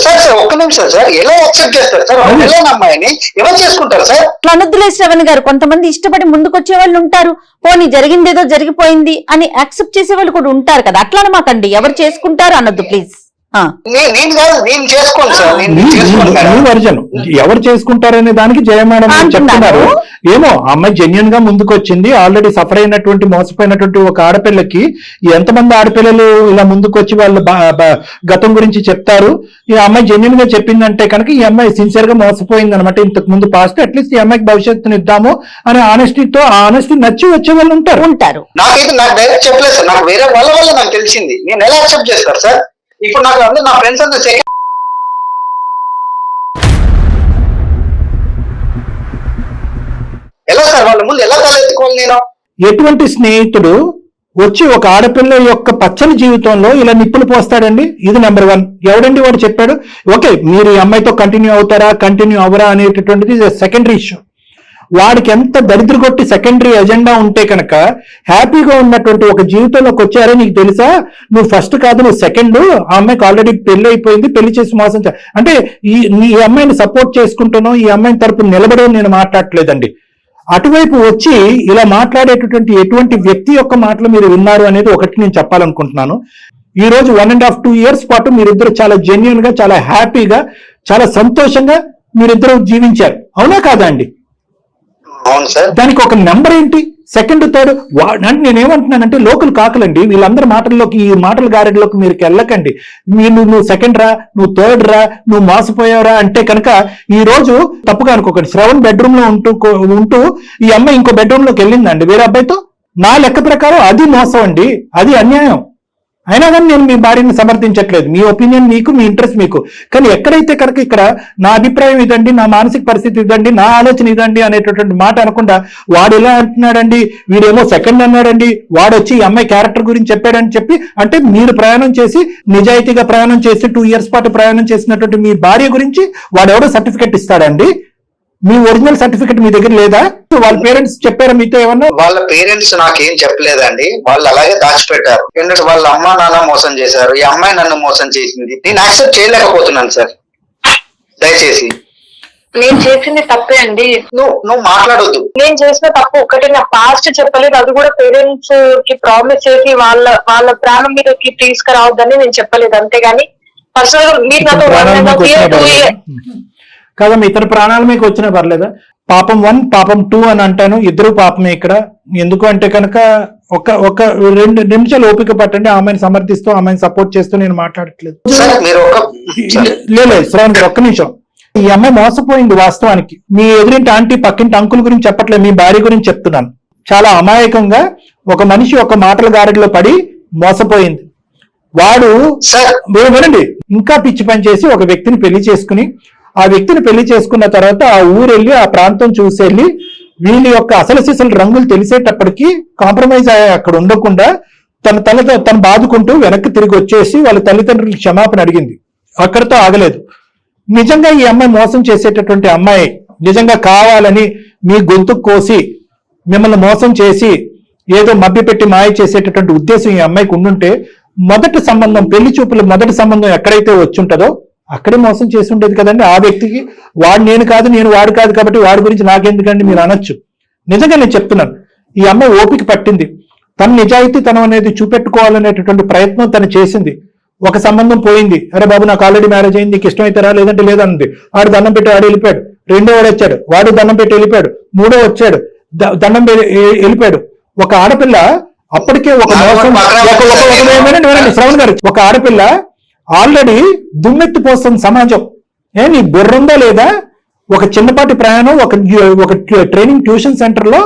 సార్ ఒక్క నిమిషం సార్, ఎలా యాక్సెప్ట్ చేస్తారు సార్? ఒక అమ్మాయిని ఎవరు చేసుకుంటారు సార్? అనొద్దులే శ్రవణ్ గారు, కొంతమంది ఇష్టపడి ముందుకొచ్చే వాళ్ళు ఉంటారు. పోనీ జరిగిందేదో జరిగిపోయింది అని యాక్సెప్ట్ చేసే వాళ్ళు కూడా ఉంటారు కదా, అట్లా అనమాకండి. ఎవరు చేసుకుంటారు అనొద్దు ప్లీజ్. నేను కాదు, నేను చేసుకోండి సార్. మీ వర్జన్ ఎవరు చేసుకుంటారనే దానికి జయమేడం చెప్తున్నారు. ఏమో అమ్మాయి జెన్యున్ గా ముందుకు వచ్చింది. ఆల్రెడీ సఫర్ అయినటువంటి మోసపోయినటువంటి ఒక ఆడపిల్లకి ఎంతమంది ఆడపిల్లలు ఇలా ముందుకు వచ్చి వాళ్ళు గతం గురించి చెప్తారు. ఈ అమ్మాయి జెన్యున్ గా చెప్పిందంటే కనుక ఈ అమ్మాయి సిన్సియర్ గా మోసపోయింది అనమాట. ఇంతకు ముందు పాస్ట్ అట్లీస్ట్ ఈ అమ్మాయికి భవిష్యత్తుని ఇద్దాము అనే ఆనెస్టీతో ఆ ఆనెస్టీ నచ్చి వచ్చే వాళ్ళు ఉంటారు. నాకైతే నాకు డైరెక్ట్ చెప్పలేదు సార్. నాకు వేరే వాళ్ళ వల్ల నాకు తెలిసింది. నేను ఎలా యాక్సెప్ట్ చేస్తారు సార్? ఇప్పుడు నాకు అందరూ నా ఫ్రెండ్స్ అంతా ఎలా సార్ వాళ్ళ ముందు ఎలా తలెత్తుకోవాలి నేను? ఎటువంటి స్నేహితుడు వచ్చి ఒక ఆడపిల్ల యొక్క పచ్చని జీవితంలో ఇలా నిప్పులు పోస్తాడండి? ఇది నెంబర్ 1. ఎవడండి వాడు చెప్పాడు? ఓకే, మీరు ఈ అమ్మాయితో కంటిన్యూ అవుతారా కంటిన్యూ అవ్వరా అనేటటువంటిది సెకండరీ ఇష్యూ. వాడికి ఎంత దరిద్ర కొట్టి సెకండరీ ఎజెండా ఉంటే కనుక హ్యాపీగా ఉన్నటువంటి ఒక జీవితంలోకి వచ్చారో నీకు తెలుసా? నువ్వు ఫస్ట్ కాదు, నువ్వు సెకండ్. ఆ అమ్మాయికి ఆల్రెడీ పెళ్లి అయిపోయింది, పెళ్లి చేసి మోసం అంటే ఈ అమ్మాయిని సపోర్ట్ చేసుకుంటున్నావు, ఈ అమ్మాయిని తరపున నిలబడని నేను మాట్లాడట్లేదండి. అటువైపు వచ్చి ఇలా మాట్లాడేటటువంటి ఎటువంటి వ్యక్తి యొక్క మాటలు మీరు విన్నారు అనేది ఒకటి నేను చెప్పాలనుకుంటున్నాను. ఈ రోజు 1.5-2 years పాటు మీరిద్దరు చాలా జెన్యున్ గా, చాలా హ్యాపీగా, చాలా సంతోషంగా మీరిద్దరు జీవించారు. అవునా కాదా అండి? దానికి ఒక నెంబర్ ఏంటి? సెకండ్, థర్డ్ అంటే నేనేమంటున్నానంటే లోకల్ కాకలండి. వీళ్ళందరి మాటల్లోకి, ఈ మాటల గారెడ్లోకి మీరు వెళ్ళకండి. నువ్వు సెకండ్ రా, నువ్వు థర్డ్ రా, నువ్వు మోసపోయావురా అంటే కనుక ఈ రోజు తప్పుగా అనుకోకండి. శ్రవణ్ బెడ్రూమ్ లో ఉంటూ ఈ అమ్మాయి ఇంకో బెడ్రూమ్ లోకి వెళ్ళిందండి వేరే అబ్బాయితో. నా లెక్క ప్రకారం అది మోసం అండి, అది అన్యాయం. అయినా కానీ నేను మీ భార్యని సమర్థించట్లేదు. మీ ఒపీనియన్ మీకు, మీ ఇంట్రెస్ట్ మీకు. కానీ ఎక్కడైతే కనుక ఇక్కడ నా అభిప్రాయం ఇదండి, నా మానసిక పరిస్థితి ఇదండి, నా ఆలోచన ఇదండి అనేటటువంటి మాట అనకుండా వాడు ఎలా అంటున్నాడండి, వీడేమో సెకండ్ అన్నాడండి, వాడు వచ్చి ఈ అమ్మాయి క్యారెక్టర్ గురించి చెప్పాడని చెప్పి, అంటే మీరు ప్రయాణం చేసి నిజాయితీగా ప్రయాణం చేసి 2 years పాటు ప్రయాణం చేసినటువంటి మీ భార్య గురించి వాడెవడో సర్టిఫికెట్ ఇస్తాడండి? మీ ఒరిజినల్ సర్టిఫికెట్ మీ దగ్గర లేదా? వాళ్ళ పేరెంట్స్ చెప్పారా మీతో ఏమన్నా? వాళ్ళ పేరెంట్స్ నాకేం చెప్పలేదండి. వాళ్ళు అలాగే దాచిపెట్టారు. ఎందుకంటే వాళ్ళ అమ్మ నాన్న మోసం చేశారు, ఈ అమ్మాయి నన్ను మోసం చేసింది. నేను యాక్సెప్ట్ చేయలేకపోతున్నాను సార్. దయచేసి నేను చేసింది తప్పే అండి. నువ్వు మాట్లాడొద్దు. నేను చేసిన తప్పు ఒకటి, నా పాస్ట్ చెప్పలేదు. అది కూడా పేరెంట్స్ కి ప్రామిస్ చేసి వాళ్ళ ప్రాణం మీదకి తీసుకురావద్దని నేను చెప్పలేదు. అంతేగాని పర్సనల్ గా మీరు కదా ఇతర ప్రాణాలు మీకు వచ్చినా పర్లేదా? పాపం 1, పాపం 2 అని అంటాను. ఇద్దరు పాపమే ఇక్కడ. ఎందుకు అంటే కనుక ఒక 2 నిమిషాలు ఓపిక పట్టండి. ఆమెను సమర్థిస్తూ, ఆమెను సపోర్ట్ చేస్తూ నేను మాట్లాడట్లేదు. లేదు శ్రవణ్ గారు, ఒక్క నిమిషం. ఈ అమ్మాయి మోసపోయింది వాస్తవానికి. మీ ఎదురింటి ఆంటీ, పక్కింటి అంకుల్ గురించి చెప్పట్లేదు, మీ భార్య గురించి చెప్తున్నాను. చాలా అమాయకంగా ఒక మనిషి ఒక మాటల గారెడిలో పడి మోసపోయింది. వాడు వినండి, ఇంకా పిచ్చి పని చేసి ఒక వ్యక్తిని పెళ్లి చేసుకుని, ఆ వ్యక్తిని పెళ్లి చేసుకున్న తర్వాత ఆ ఊరెళ్ళి ఆ ప్రాంతం చూసెళ్ళి వీళ్ళ యొక్క అసలు సిసలు రంగులు తెలిసేటప్పటికి కాంప్రమైజ్ అక్కడ ఉండకుండా తను బాదుకుంటూ వెనక్కి తిరిగి వచ్చేసి వాళ్ళ తల్లిదండ్రులు క్షమాపణ అడిగింది. అక్కడితో ఆగలేదు. నిజంగా ఈ అమ్మాయి మోసం చేసేటటువంటి అమ్మాయి నిజంగా కావాలని మీ గొంతు కోసి మిమ్మల్ని మోసం చేసి ఏదో మభ్యపెట్టి మాయ చేసేటటువంటి ఉద్దేశం ఈ అమ్మాయికి ఉండుంటే మొదటి సంబంధం, పెళ్లి చూపుల మొదటి సంబంధం ఎక్కడైతే వచ్చుంటుందో అక్కడే మోసం చేసి ఉండేది కదండి. ఆ వ్యక్తికి వాడు నేను కాదు, నేను వాడు కాదు కాబట్టి వాడి గురించి నాకెందుకండి మీరు అనొచ్చు. నిజంగా నేను చెప్తున్నాను, ఈ అమ్మాయి ఓపిక పట్టింది. తన నిజాయితీ తనం అనేది చూపెట్టుకోవాలనేటటువంటి ప్రయత్నం తను చేసింది. ఒక సంబంధం పోయింది, అరే బాబు నాకు ఆల్రెడీ మ్యారేజ్ అయింది, నీకు ఇష్టమైతారా లేదంటే లేదన్నది. వాడు దండం పెట్టి వాడు వెళ్ళిపోయాడు. రెండో వాడు వచ్చాడు, వాడు దండం పెట్టి వెళ్ళిపోయాడు. మూడో వచ్చాడు, దండం వెళ్ళిపోయాడు. ఒక ఆడపిల్ల అప్పటికే ఒక మోసం, శ్రవణ్ గారు, ఒక ఆడపిల్ల ఆల్రెడీ దుమ్మెత్తి పోస్తుంది సమాజం. నీ బుర్రందా లేదా? ఒక చిన్నపాటి ప్రయాణం, ఒక ట్రైనింగ్ ట్యూషన్ సెంటర్ లో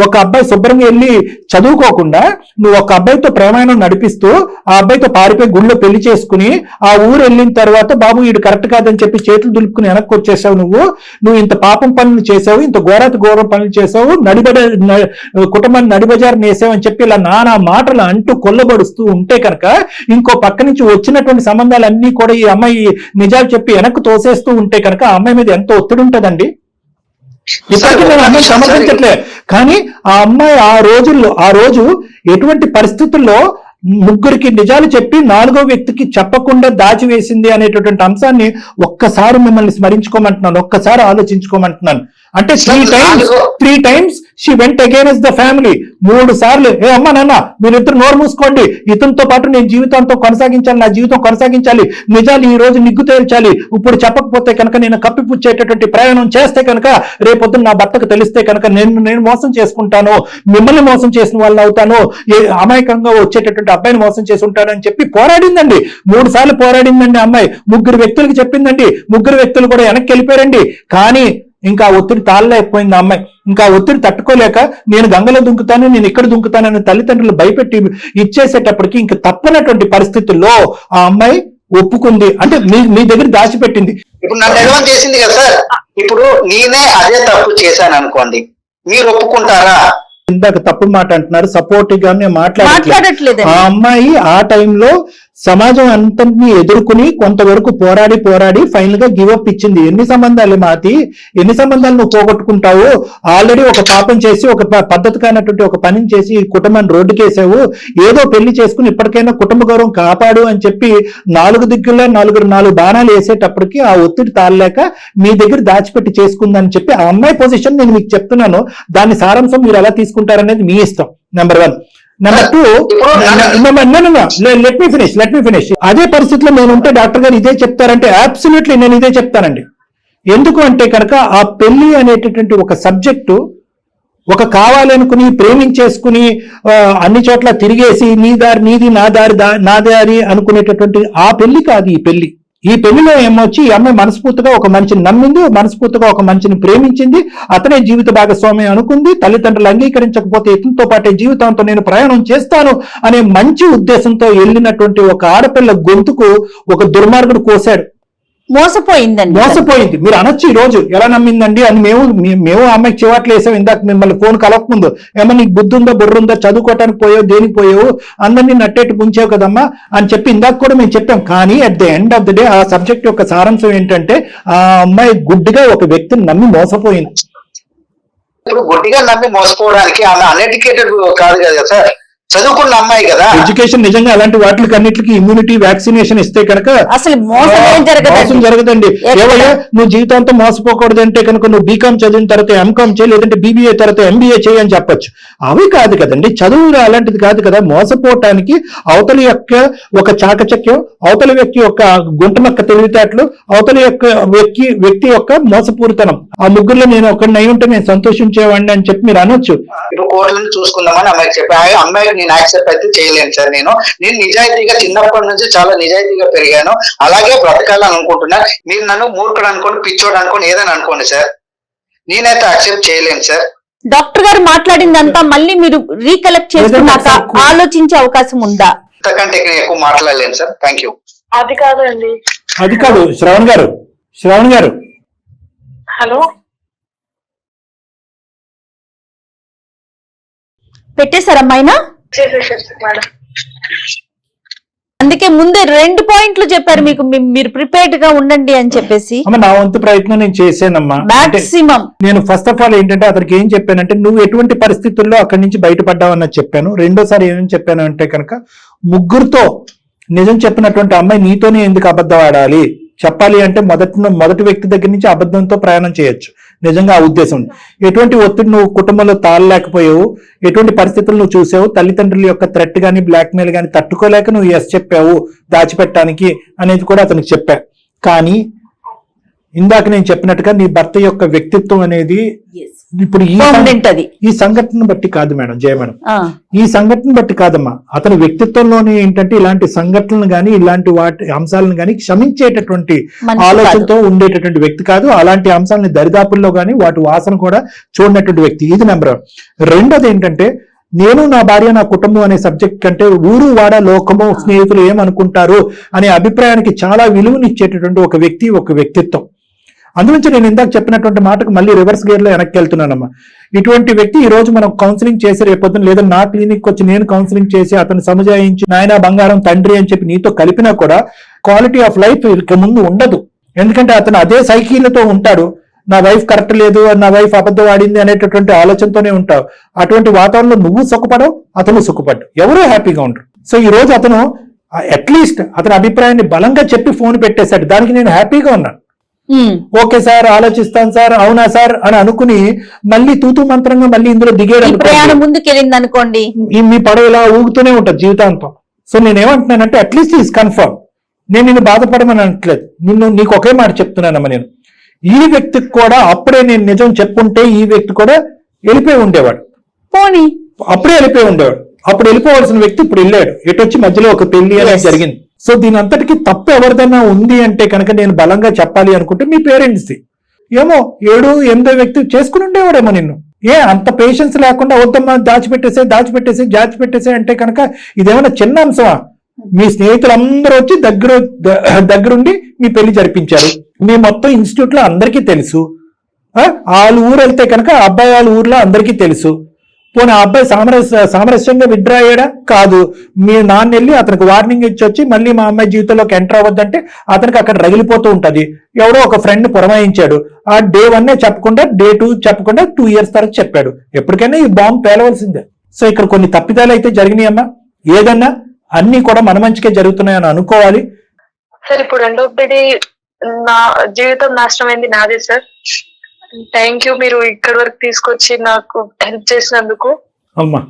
ఒక అబ్బాయి శుభ్రంగా వెళ్ళి చదువుకోకుండా నువ్వు ఒక అబ్బాయితో ప్రేమాయణం నడిపిస్తూ ఆ అబ్బాయితో పారిపోయి గుళ్ళో పెళ్లి చేసుకుని ఆ ఊరు వెళ్ళిన తర్వాత బాబు వీడు కరెక్ట్ కాదని చెప్పి చేతులు దులుపుకుని వెనక్కి వచ్చేసావు. నువ్వు ఇంత పాపం పనులు చేసావు, ఇంత ఘోరం పనులు చేసావు, కుటుంబాన్ని నడిబజారు నేసావు అని చెప్పి ఇలా నానా మాటలు అంటూ కొల్లబడుస్తూ ఉంటే కనుక ఇంకో పక్క నుంచి వచ్చినటువంటి సంబంధాలన్నీ కూడా ఈ అమ్మాయి నిజాలు చెప్పి వెనక్కి తోసేస్తూ ఉంటే కనుక ఆ అమ్మాయి మీద ఎంత ఒత్తిడి ఉంటుందండి. ఇప్పటికీ నేను అమ్మాయి సమర్థించట్లే, కానీ ఆ అమ్మాయి ఆ రోజు ఎటువంటి పరిస్థితుల్లో ముగ్గురికి నిజాలు చెప్పి నాలుగో వ్యక్తికి చెప్పకుండా దాచివేసింది అనేటటువంటి అంశాన్ని ఒక్కసారి మిమ్మల్ని స్మరించుకోమంటున్నాను, ఒక్కసారి ఆలోచించుకోమంటున్నాను. అంటే three times she went against the family. 3 సార్లు ఏ అమ్మా నాన్న మీరిద్దరు నోరు మూసుకోండి, ఇతనితో పాటు నేను జీవితంతో కొనసాగించాలి, నా జీవితం కొనసాగించాలి, నిజాలు ఈ రోజు నిగ్గు తేల్చాలి, ఇప్పుడు చెప్పకపోతే కనుక నేను కప్పిపుచ్చేటటువంటి ప్రయాణం చేస్తే కనుక రేపొద్దున నా భర్తకు తెలిస్తే కనుక నేను మోసం చేసుకుంటాను, మిమ్మల్ని మోసం చేసిన వాళ్ళు అవుతాను, అమాయకంగా వచ్చేటటువంటి అబ్బాయిని మోసం చేసి ఉంటాను అని చెప్పి పోరాడిందండి. 3 సార్లు పోరాడిందండి అమ్మాయి. 3 వ్యక్తులకు చెప్పిందండి, 3 వ్యక్తులు కూడా వెనక్కి వెళ్ళిపోయారండి. కానీ ఇంకా ఒత్తిడి తాళలేకపోయింది అమ్మాయి. ఇంకా ఒత్తిడి తట్టుకోలేక నేను గంగలో దుంకుతాను, నేను ఇక్కడ దుంకుతానని తల్లిదండ్రులు భయపెట్టి ఇచ్చేసేటప్పటికి ఇంకా తప్పనటువంటి పరిస్థితుల్లో ఆ అమ్మాయి ఒప్పుకుంది. అంటే మీ దగ్గర దాచిపెట్టింది. ఇప్పుడు నన్ను ఎడవం చేసింది కదా సార్, ఇప్పుడు నేనే అదే తప్పు చేశాను అనుకోండి, మీరు ఒప్పుకుంటారా? ఇందాక తప్పు మాట అంటున్నారు, సపోర్టివ్ గా మాట్లాడట్లేదు. ఆ అమ్మాయి ఆ టైంలో సమాజం అంతటిని ఎదుర్కొని కొంతవరకు పోరాడి ఫైనల్ గా గివప్ ఇచ్చింది. ఎన్ని సంబంధాలు ఎన్ని సంబంధాలు నువ్వు పోగొట్టుకుంటావు? ఆల్రెడీ ఒక పాపం చేసి ఒక పద్ధతి కానటువంటి ఒక పనిని చేసి కుటుంబాన్ని రోడ్డుకేసావు, ఏదో పెళ్లి చేసుకుని ఇప్పటికైనా కుటుంబ గౌరవం కాపాడు అని చెప్పి 4 దిక్కుల్లో 4 బాణాలు వేసేటప్పటికి ఆ ఒత్తిడి తాళలేక మీ దగ్గర దాచిపెట్టి చేసుకుందని చెప్పి ఆ అమ్మాయి పొజిషన్ నేను మీకు చెప్తున్నాను. దాని సారాంశం మీరు ఎలా తీసుకుంటారనేది మీ ఇష్టం. Number 1. Number 2, let me finish. అదే పరిస్థితిలో నేనుంటే డాక్టర్ గారు ఇదే చెప్తారంటే అబ్సల్యూట్లీ నేను ఇదే చెప్తానండి. ఎందుకు అంటే కనుక ఆ పెళ్లి అనేటటువంటి ఒక సబ్జెక్టు ఒక కావాలనుకుని ప్రేమించేసుకుని అన్ని చోట్ల తిరిగేసి నీ దారి నీది, నా దారి అనుకునేటటువంటి ఆ పెళ్లి కాదు ఈ పెళ్లి. ఈ పెళ్లిలో ఏమొచ్చి ఈ అమ్మాయి మనస్ఫూర్తిగా ఒక మనిషిని నమ్మింది, మనస్ఫూర్తిగా ఒక మనిషిని ప్రేమించింది, అతనే జీవిత భాగస్వామి అనుకుంది. తల్లిదండ్రులు అంగీకరించకపోతే ఇతనితో పాటే జీవితంతో నేను ప్రయాణం చేస్తాను అనే మంచి ఉద్దేశంతో వెళ్ళినటువంటి ఒక ఆడపిల్ల గొంతుకు ఒక దుర్మార్గుడు కోశాడు. మోసపోయింది. మీరు అనొచ్చు ఈ రోజు ఎలా నమ్మిందండి అని. మేము అమ్మాయికి చివాట్లు వేసాం ఇందాక మిమ్మల్ని ఫోన్ కలవకముందు. ఏమన్నా నీకు బుద్ధి ఉందా, బుర్ర ఉందా, చదువుకోవటానికి పోయావు, దేనికి పోయావు, అందరినీ నట్టేట్టు ముంచావు కదమ్మా అని చెప్పి ఇందాక కూడా మేము చెప్పాం. కానీ at the end of the day ఆ సబ్జెక్ట్ యొక్క సారాంశం ఏంటంటే ఆ అమ్మాయి గుడ్డిగా ఒక వ్యక్తిని నమ్మి మోసపోయింది. ఇప్పుడు గుడ్డిగా నమ్మి మోసపోవడానికి ఆమె అన్ఎడ్యుకేటెడ్ కాదు కదా సార్, చదువుకున్న అమ్మాయి కదా. ఎడ్యుకేషన్ నిజంగా అలాంటి వాటికి అన్నిటికీ ఇమ్యూనిటీ వ్యాక్సినేషన్ ఇస్తే కనుక అసలు మోసం జరగదండి. ఏవయ్యా నువ్వు జీవితాంతం మోసపోకూడదంటే కనుక నువ్వు బీకామ్ చదివిన తర్వాత ఎంకామ్ చేయి, లేదంటే బీబీఏ తర్వాత ఎంబీఏ చేయి అని చెప్పొచ్చు. అవి కాదు కదండి, చదువు అలాంటిది కాదు కదా. మోసపోవటానికి అవతలి యొక్క ఒక చాకచక్యం, అవతలి వ్యక్తి యొక్క గుంటనక్క తెలివితేటలు, అవతలి యొక్క వ్యక్తి యొక్క మోసపూరితనం, ఆ ముగ్గురులో నేను ఒకరిని అయి ఉంటే నేను సంతోషించేవాడిని అని చెప్పి మీరు అనొచ్చు. ఇప్పుడు కోర్టులను చూసుకుందామని అమ్మాయికి చెప్పి అమ్మాయికి నేను యాక్సెప్ట్ అయితే చేయలేను సార్. నేను నిజాయితీగా చిన్నప్పటి నుంచి చాలా నిజాయితీగా పెరిగాను, అలాగే బ్రతకాలని అనుకుంటున్నా. మీరు నన్ను మూర్ఖుడు అనుకోండి, పిచ్చోడు అనుకోండి, ఏదైనా అనుకోండి సార్, నేనైతే యాక్సెప్ట్ చేయలేను సార్. డాక్టర్ గారు మాట్లాడిందంతా మళ్ళీ మీరు రీకలెక్ట్ చేసుకున్నాక ఆలోచించే అవకాశం ఉందా? అంతకంటే ఎక్కువ మాట్లాడలేను సార్. Thank you. అది కాదండి. అది కాదు శ్రవణ్ గారు. హలో, పెట్టేశారమ్మాయినా? మేడం అందుకే ముందే 2 పాయింట్లు చెప్పారు మీకు, మీరు ప్రిపేర్డ్ గా ఉండండి అని చెప్పేసి. నా వంతు ప్రయత్నం నేను చేశానమ్మా. మాక్సిమం నేను ఫస్ట్ ఆఫ్ ఆల్ ఏంటంటే అతనికి ఏం చెప్పానంటే నువ్వు ఎటువంటి పరిస్థితుల్లో అక్కడి నుంచి బయటపడ్డావు అన్నది చెప్పాను. రెండోసారి ఏమని చెప్పాను అంటే కనుక ముగ్గురుతో నిజం చెప్పినటువంటి అమ్మాయి నీతోనే ఎందుకు అబద్ధం ఆడాలి, చెప్పాలి అంటే మొదటి వ్యక్తి దగ్గర నుంచి అబద్ధంతో ప్రయాణం చేయొచ్చు. నిజంగా ఆ ఉద్దేశం. ఎటువంటి ఒత్తిడి నువ్వు కుటుంబంలో తాళలేకపోయావు, ఎటువంటి పరిస్థితులు నువ్వు చూసావు, తల్లిదండ్రుల యొక్క థ్రెట్ గానీ బ్లాక్మెయిల్ గానీ తట్టుకోలేక నువ్వు ఎస్ చెప్పావు దాచిపెట్టడానికి అనేది కూడా అతనికి చెప్పా. కానీ ఇందాక నేను చెప్పినట్టుగా నీ భర్త యొక్క వ్యక్తిత్వం అనేది ఇప్పుడు Permanent అది. ఈ సంఘటన బట్టి కాదు మేడం, జయ మేడం, ఆ, ఈ సంఘటన బట్టి కాదమ్మా, అతని వ్యక్తిత్వంలోనే ఏంటంటే ఇలాంటి సంఘటనలు గాని ఇలాంటి వాటి అంశాలను గాని క్షమించేటటువంటి మనిషి ఆలోచనతో ఉండేటటువంటి వ్యక్తి కాదు. అలాంటి అంశాలని దరిదాపుల్లో గాని వాటి వాసన కూడా చూడనటువంటి వ్యక్తి. ఇది నెంబర్ 1. రెండోది ఏంటంటే నేను నా భార్య నా కుటుంబం అనే సబ్జెక్ట్ కంటే ఊరు వాడ లోకము స్నేహితులు ఏమనుకుంటారు అనే అభిప్రాయానికి చాలా విలువనిచ్చేటటువంటి ఒక వ్యక్తి, ఒక వ్యక్తిత్వం. అందునుంచి నేను ఇందాక చెప్పినటువంటి మాటకు మళ్ళీ రివర్స్ గేర్ లో వెనక్కి వెళ్తున్నానమ్మా. ఇటువంటి వ్యక్తి ఈ రోజు మనం కౌన్సిలింగ్ చేసి రేపొద్దున లేదా నా క్లినిక్ వచ్చి నేను కౌన్సిలింగ్ చేసి అతను సమజాయించి నాయన బంగారం తండ్రి అని చెప్పి నీతో కలిపినా కూడా క్వాలిటీ ఆఫ్ లైఫ్ ఇక ముందు ఉండదు. ఎందుకంటే అతను అదే సైకిల్తో ఉంటాడు. నా వైఫ్ కరెక్ట్ లేదు, నా వైఫ్ అబద్ధం ఆడింది అనేటటువంటి ఆలోచనతోనే ఉంటావు. అటువంటి వాతావరణంలో నువ్వు సుఖపడవు, అతను సుఖపడ్డు, ఎవరూ హ్యాపీగా ఉండరు. సో ఈ రోజు అతను అట్లీస్ట్ అతని అభిప్రాయాన్ని బలంగా చెప్పి ఫోన్ పెట్టేశాడు. దానికి నేను హ్యాపీగా ఉన్నాను. ఓకే సార్, ఆలోచిస్తాను సార్, అవునా సార్ అని అనుకుని మళ్ళీ తూతూ మంత్రంగా మళ్ళీ ఇందులో దిగేయడం, ప్రయాణం ముందుకెళ్ళింది అనుకోండి, మీ పడవ ఇలా ఊగుతూనే ఉంటుంది జీవితాంతం. సో నేనేమంటున్నానంటే అట్లీస్ట్ ఈజ్ కన్ఫర్మ్. నేను నిన్ను బాధపడమని అనట్లేదు, నీకు ఒకే మాట చెప్తున్నానమ్మా. నేను ఈ వ్యక్తికి కూడా అప్పుడే నేను నిజం చెప్పుంటే ఈ వ్యక్తి కూడా వెళ్ళిపోయి ఉండేవాడు, పోనీ అప్పుడే వెళ్ళిపోయి ఉండేవాడు. అప్పుడు వెళ్ళిపోవాల్సిన వ్యక్తి ఇప్పుడు వెళ్ళాడు, ఎటు వచ్చి మధ్యలో ఒక పెళ్లి అనేది జరిగింది. సో దీని అంతటికి తప్పు ఎవరిదైనా ఉంది అంటే కనుక నేను బలంగా చెప్పాలి అనుకుంటే మీ పేరెంట్స్ది. ఏమో 7, 8 వ్యక్తి చేసుకుని ఉండేవాడేమో నిన్ను. అంత పేషెన్స్ లేకుండా వద్దమ్మా దాచిపెట్టేసే అంటే కనుక ఇదేమన్నా చిన్న అంశమా? మీ స్నేహితులందరూ వచ్చి దగ్గరుండి మీ పెళ్లి జరిపించారు. మీ మొత్తం ఇన్స్టిట్యూట్ లో అందరికీ తెలుసు. వాళ్ళ ఊరు వెళ్తే కనుక అబ్బాయి వాళ్ళ ఊర్లో అందరికీ తెలుసు. పోనీ ఆ అబ్బాయి సామరస్యంగా విత్డ్రా అయ్యాడా? కాదు. మీ నాన్న వెళ్ళి అతనికి వార్నింగ్ ఇచ్చి వచ్చి మళ్ళీ మా అమ్మాయి జీవితంలోకి ఎంటర్ అవ్వద్దంటే అతనికి అక్కడ రగిలిపోతూ ఉంటది. ఎవడో ఒక ఫ్రెండ్ పురమాయించాడు. ఆ Day 1 చెప్పకుండా Day 2 చెప్పకుండా 2 years తర్వాత చెప్పాడు. ఎప్పటికైనా ఈ బాంబు పేలవలసిందే. సో ఇక్కడ కొన్ని తప్పిదాలు అయితే జరిగినాయమ్మా. ఏదన్నా అన్ని కూడా మన మంచికే జరుగుతున్నాయని అనుకోవాలి. సార్ ఇప్పుడు ఎండ్ ఆఫ్ ది డే నా జీవితం నాశనం అయింది నాదే సార్. థ్యాంక్ యూ, మీరు ఇక్కడి వరకు తీసుకొచ్చి నాకు హెల్ప్ చేసినందుకు. అమ్మా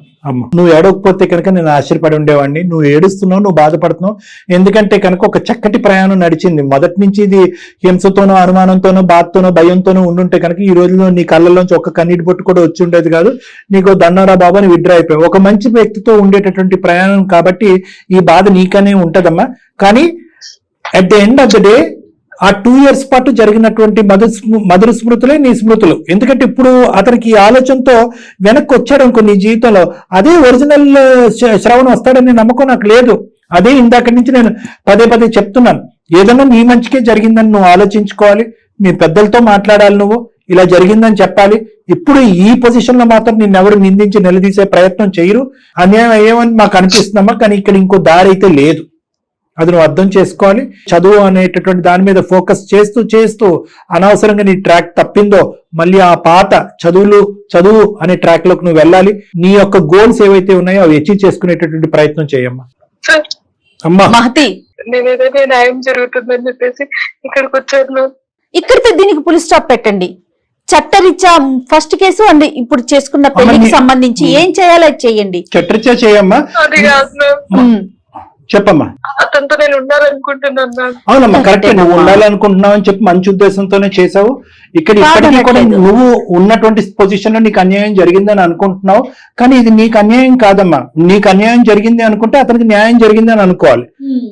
నువ్వు ఏడవకపోతే కనుక నేను ఆశ్చర్యపడి ఉండేవాడిని. నువ్వు ఏడుస్తున్నావు, నువ్వు బాధపడుతున్నావు. ఎందుకంటే కనుక ఒక చక్కటి ప్రయాణం నడిచింది. మొదటి నుంచి ఇది హింసతోనో అనుమానంతోనో బాధతోనో భయంతోనో ఉండుంటే కనుక ఈ రోజులో నీ కళ్ళలోంచి ఒక కన్నీటి బొట్టు కూడా వచ్చి ఉండేది కాదు. నీకు దండరా బాబు అని విత్డ్రా అయిపోయావు. ఒక మంచి వ్యక్తితో ఉండేటటువంటి ప్రయాణం కాబట్టి ఈ బాధ నీకనే ఉంటదమ్మా. కానీ at the end of the day ఆ 2 years పాటు జరిగినటువంటి మధుర స్మృతులే నీ స్మృతులు. ఎందుకంటే ఇప్పుడు అతనికి ఈ ఆలోచనతో వెనక్కి వచ్చాడు అనుకో నీ జీవితంలో, అదే ఒరిజినల్ శ్రవణం వస్తాడని నమ్మకం నాకు లేదు. అదే ఇందాక నుంచి నేను పదే చెప్తున్నాను. ఏదన్నా నీ మంచికే జరిగిందని నువ్వు ఆలోచించుకోవాలి. మీ పెద్దలతో మాట్లాడాలి, నువ్వు ఇలా జరిగిందని చెప్పాలి. ఇప్పుడు ఈ పొజిషన్ లో మాత్రం నిన్నెవరు నిందించి నిలదీసే ప్రయత్నం చేయరు. అన్యాయం ఏమని మాకు అనిపిస్తుందమ్మా. కానీ ఇక్కడ ఇంకో దారి అయితే లేదు, అది నువ్వు అర్థం చేసుకోవాలి. చదువు అనేటటువంటి దాని మీద ఫోకస్ చేస్తూ అనవసరంగా నీ ట్రాక్ తప్పిందో మళ్ళీ ఆ పాత చదువు అనే ట్రాక్ లోకి నువ్వు వెళ్ళాలి. నీ యొక్క గోల్స్ ఏవైతే ఉన్నాయో అవి అచీవ్ చేసుకునేటటువంటి ప్రయత్నం చేయమ్మా. అమ్మా మహతి, నేను ఏదైనా న్యాయం జరుగుతుందని చెప్పేసి ఇక్కడికి వచ్చాను. ఇక్కడితో దీనికి పులి స్టాప్ పెట్టండి. చట్టరీత్యా ఫస్ట్ కేసు అండ్ ఇప్పుడు చేసుకున్న పెళ్లికి సంబంధించి ఏం చేయాలో అది చేయండి. చట్టరీత్యా చేయమ్మా. అది కాదు, చెప్పమ్మా. అతనితో నేను ఉండాలనుకుంటున్నాను. అవునమ్మా, కరెక్ట్. నువ్వు ఉండాలనుకుంటున్నావు అని చెప్పి మంచి ఉద్దేశంతోనే చేసావు. ఇప్పటికీ కూడా నువ్వు ఉన్నటువంటి పొజిషన్ లో నీకు అన్యాయం జరిగిందని అనుకుంటున్నావు. కానీ ఇది నీకు అన్యాయం కాదమ్మా. నీకు అన్యాయం జరిగింది అనుకుంటే అతనికి న్యాయం జరిగింది అని అనుకోవాలి.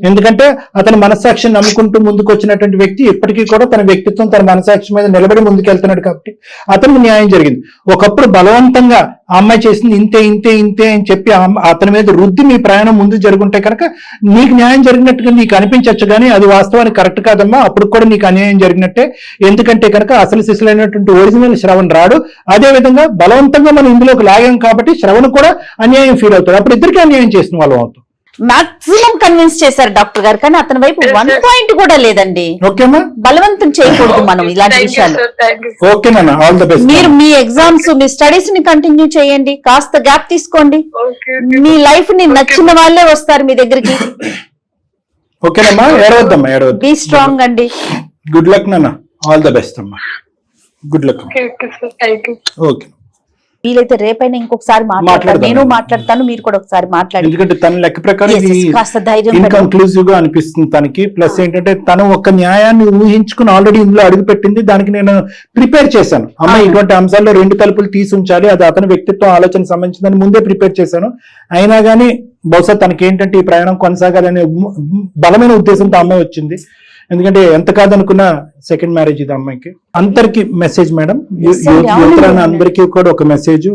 ఎందుకంటే అతని మనస్సాక్షిని నమ్ముకుంటూ ముందుకు వచ్చినటువంటి వ్యక్తి ఇప్పటికీ కూడా తన వ్యక్తిత్వం తన మనస్సాక్షి మీద నిలబడి ముందుకెళ్తున్నాడు కాబట్టి అతనికి న్యాయం జరిగింది. ఒకప్పుడు బలవంతంగా ఆ అమ్మాయి చేసింది ఇంతే అని చెప్పి అతని మీద రుద్ది మీ ప్రయాణం ముందు జరుగుంటే కనుక నీకు న్యాయం జరిగినట్టుగా నీకు అనిపించవచ్చు. కానీ అది వాస్తవానికి కరెక్ట్ కాదమ్మా. అప్పుడు కూడా నీకు అన్యాయం జరిగినట్టే. ఎందుకంటే కనుక అసలు సిసలైనటువంటి ఒరిజినల్ శ్రవణ్ రాడు. అదే విధంగా బలవంతంగా మనం ఇందులోకి లాగాం కాబట్టి శ్రవణ్ కూడా అన్యాయం ఫీల్ అవుతాడు. అప్పుడు ఇద్దరికి అన్యాయం చేసిన వాళ్ళం అవుతాం. మాక్సిమం కన్విన్స్ చేశారు డాక్టర్ గారు, కానీ అతని వైపు 1 point కూడా లేదండి. ఓకేమా, బలవంతం చేయకూడదు మనం ఇలాంటి విషయాలు. ఓకేనా, ఆల్ ద బెస్ట్. మీరు మీ ఎగ్జామ్స్ మీ స్టడీస్ ని కంటిన్యూ చేయండి, కాస్త గ్యాప్ తీసుకోండి. మీ లైఫ్ ని నచ్చిన వాళ్ళే వస్తారు మీ దగ్గరికి. ఓకేనమ్మా, ఏడవద్దమ్మా, ఏడవద్దు. బీ స్ట్రాంగ్ అండి. గుడ్ లక్ నాన్న, ఆల్ ద బెస్ట్ అమ్మా. Good luck. ఓకే. వీలైతే రేపైనా ఇంకొకసారి మాట్లాడతాను, మాట్లాడదాం. నేను మాట్లాడతాను, మీరు కూడా ఒకసారి మాట్లాడి ఎందుకంటే తన లెక్క ప్రకారం Yes, yes, కాస్త ధైర్యం ఇన్కన్క్లూజివ్ గా అనిపిస్తుంది తనకి. ప్లస్ ఏంటంటే తను ఒక న్యాయాన్ని ఊహించుకుని ఆల్రెడీ ఇందులో అడుగు పెట్టింది. దానికి నేను ప్రిపేర్ చేశాను. అమ్మాయి ఇటువంటి అంశాల్లో 2 తలుపులు తీసి ఉంచాలి, అది అతని వ్యక్తిత్వం ఆలోచన సంబంధించిందని ముందే ప్రిపేర్ చేశాను. అయినా కానీ బహుశా తనకి ఏంటంటే ఈ ప్రయాణం కొనసాగాలనే బలమైన ఉద్దేశంతో అమ్మాయి వచ్చింది. ఎందుకంటే ఎంత కాదనుకున్న సెకండ్ మ్యారేజ్ ఇది అమ్మాయికి. అందరికి మెసేజ్ మేడం, అందరికీ కూడా ఒక మెసేజ్,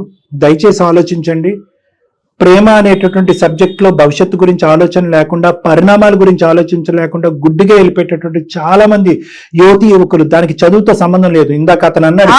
దయచేసి ఆలోచించండి. ప్రేమ అనేటటువంటి సబ్జెక్ట్ లో భవిష్యత్తు గురించి ఆలోచన లేకుండా, పరిణామాల గురించి ఆలోచించలేకుండా గుడ్డిగా వెళ్ళిపెట్టేటువంటి చాలా మంది యువతి యువకులు, దానికి చదువుతో సంబంధం లేదు. ఇందాక అతను అన్నాడు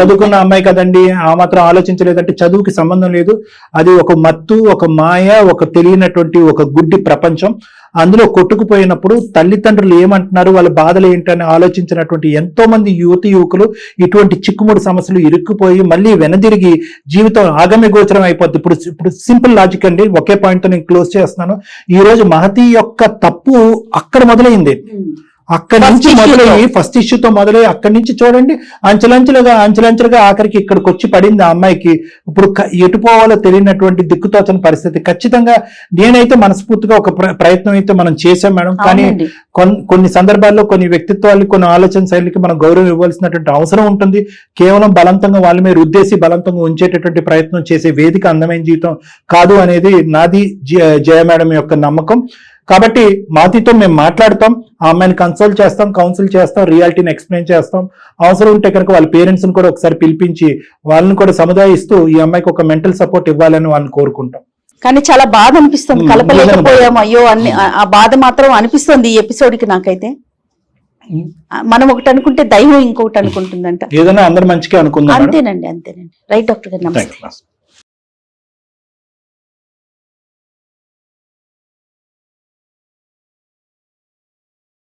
చదువుకున్న అమ్మాయి కదండి, ఆ మాత్రం ఆలోచించలేదంటే చదువుకి సంబంధం లేదు. అది ఒక మత్తు, ఒక మాయ, ఒక తెలియనటువంటి ఒక గుడ్డి ప్రపంచం. అందులో కొట్టుకుపోయినప్పుడు తల్లిదండ్రులు ఏమంటున్నారు, వాళ్ళ బాధలు ఏంటని ఆలోచించినటువంటి ఎంతో మంది యువతి యువకులు ఇటువంటి చిక్కుముడి సమస్యలు ఇరుక్కుపోయి మళ్ళీ వెనదిరిగి జీవితం ఆగమ్య గోచరం అయిపోద్ది. ఇప్పుడు సింపుల్ లాజిక్ అండి, ఒకే పాయింట్ తో నేను క్లోజ్ చేస్తున్నాను. ఈ రోజు మహతి యొక్క తప్పు అక్కడ మొదలైంది. అక్కడి నుంచి మొదలయ్యి ఫస్ట్ ఇష్యూతో మొదలయ్యి అక్కడి నుంచి చూడండి అంచెలంచెలుగా ఆఖరికి ఇక్కడికి వచ్చి పడింది ఆ అమ్మాయికి. ఇప్పుడు ఎటు పోవాలో తెలియనటువంటి దిక్కుతోచని పరిస్థితి. ఖచ్చితంగా నేనైతే మనస్ఫూర్తిగా ఒక ప్రయత్నం అయితే మనం చేసాం మేడం. కానీ కొన్ని సందర్భాల్లో కొన్ని వ్యక్తిత్వాలు, కొన్ని ఆలోచన శైలికి మనం గౌరవం ఇవ్వాల్సినటువంటి అవసరం ఉంటుంది. కేవలం బలవంతంగా వాళ్ళ మీద రుద్దేసి బలవంతంగా ఉంచేటటువంటి ప్రయత్నం చేసే వేదిక అందమైన జీవితం కాదు అనేది నాది, జయ మేడం యొక్క నమ్మకం. కాబట్టి మాతితో మేము మాట్లాడతాం, ఆ అమ్మాయిని కన్సల్ట్ చేస్తాం, కౌన్సిల్ చేస్తాం, రియాలిటీని ఎక్స్ప్లెయిన్ చేస్తాం. అవసరం ఉంటే కనుక వాళ్ళ పేరెంట్స్ ని కూడా ఒకసారి పిలిపించి వాళ్ళని కూడా సముదాయిస్తూ ఈ అమ్మాయికి ఒక మెంటల్ సపోర్ట్ ఇవ్వాలని వాళ్ళని కోరుకుంటాం. కానీ చాలా బాధ అనిపిస్తుంది, కలపలేకపోయాము అయ్యో అన్ని, ఆ బాధ మాత్రం అనిపిస్తుంది ఈ ఎపిసోడ్ కి. నాకైతే మనం ఒకటి అనుకుంటే దైవం ఇంకొకటి అనుకుంటుందంట. ఏదైనా అందరు మంచిగా అనుకుందాం. అంతేనండి. రైట్ డాక్టర్ గారు, నమస్తే.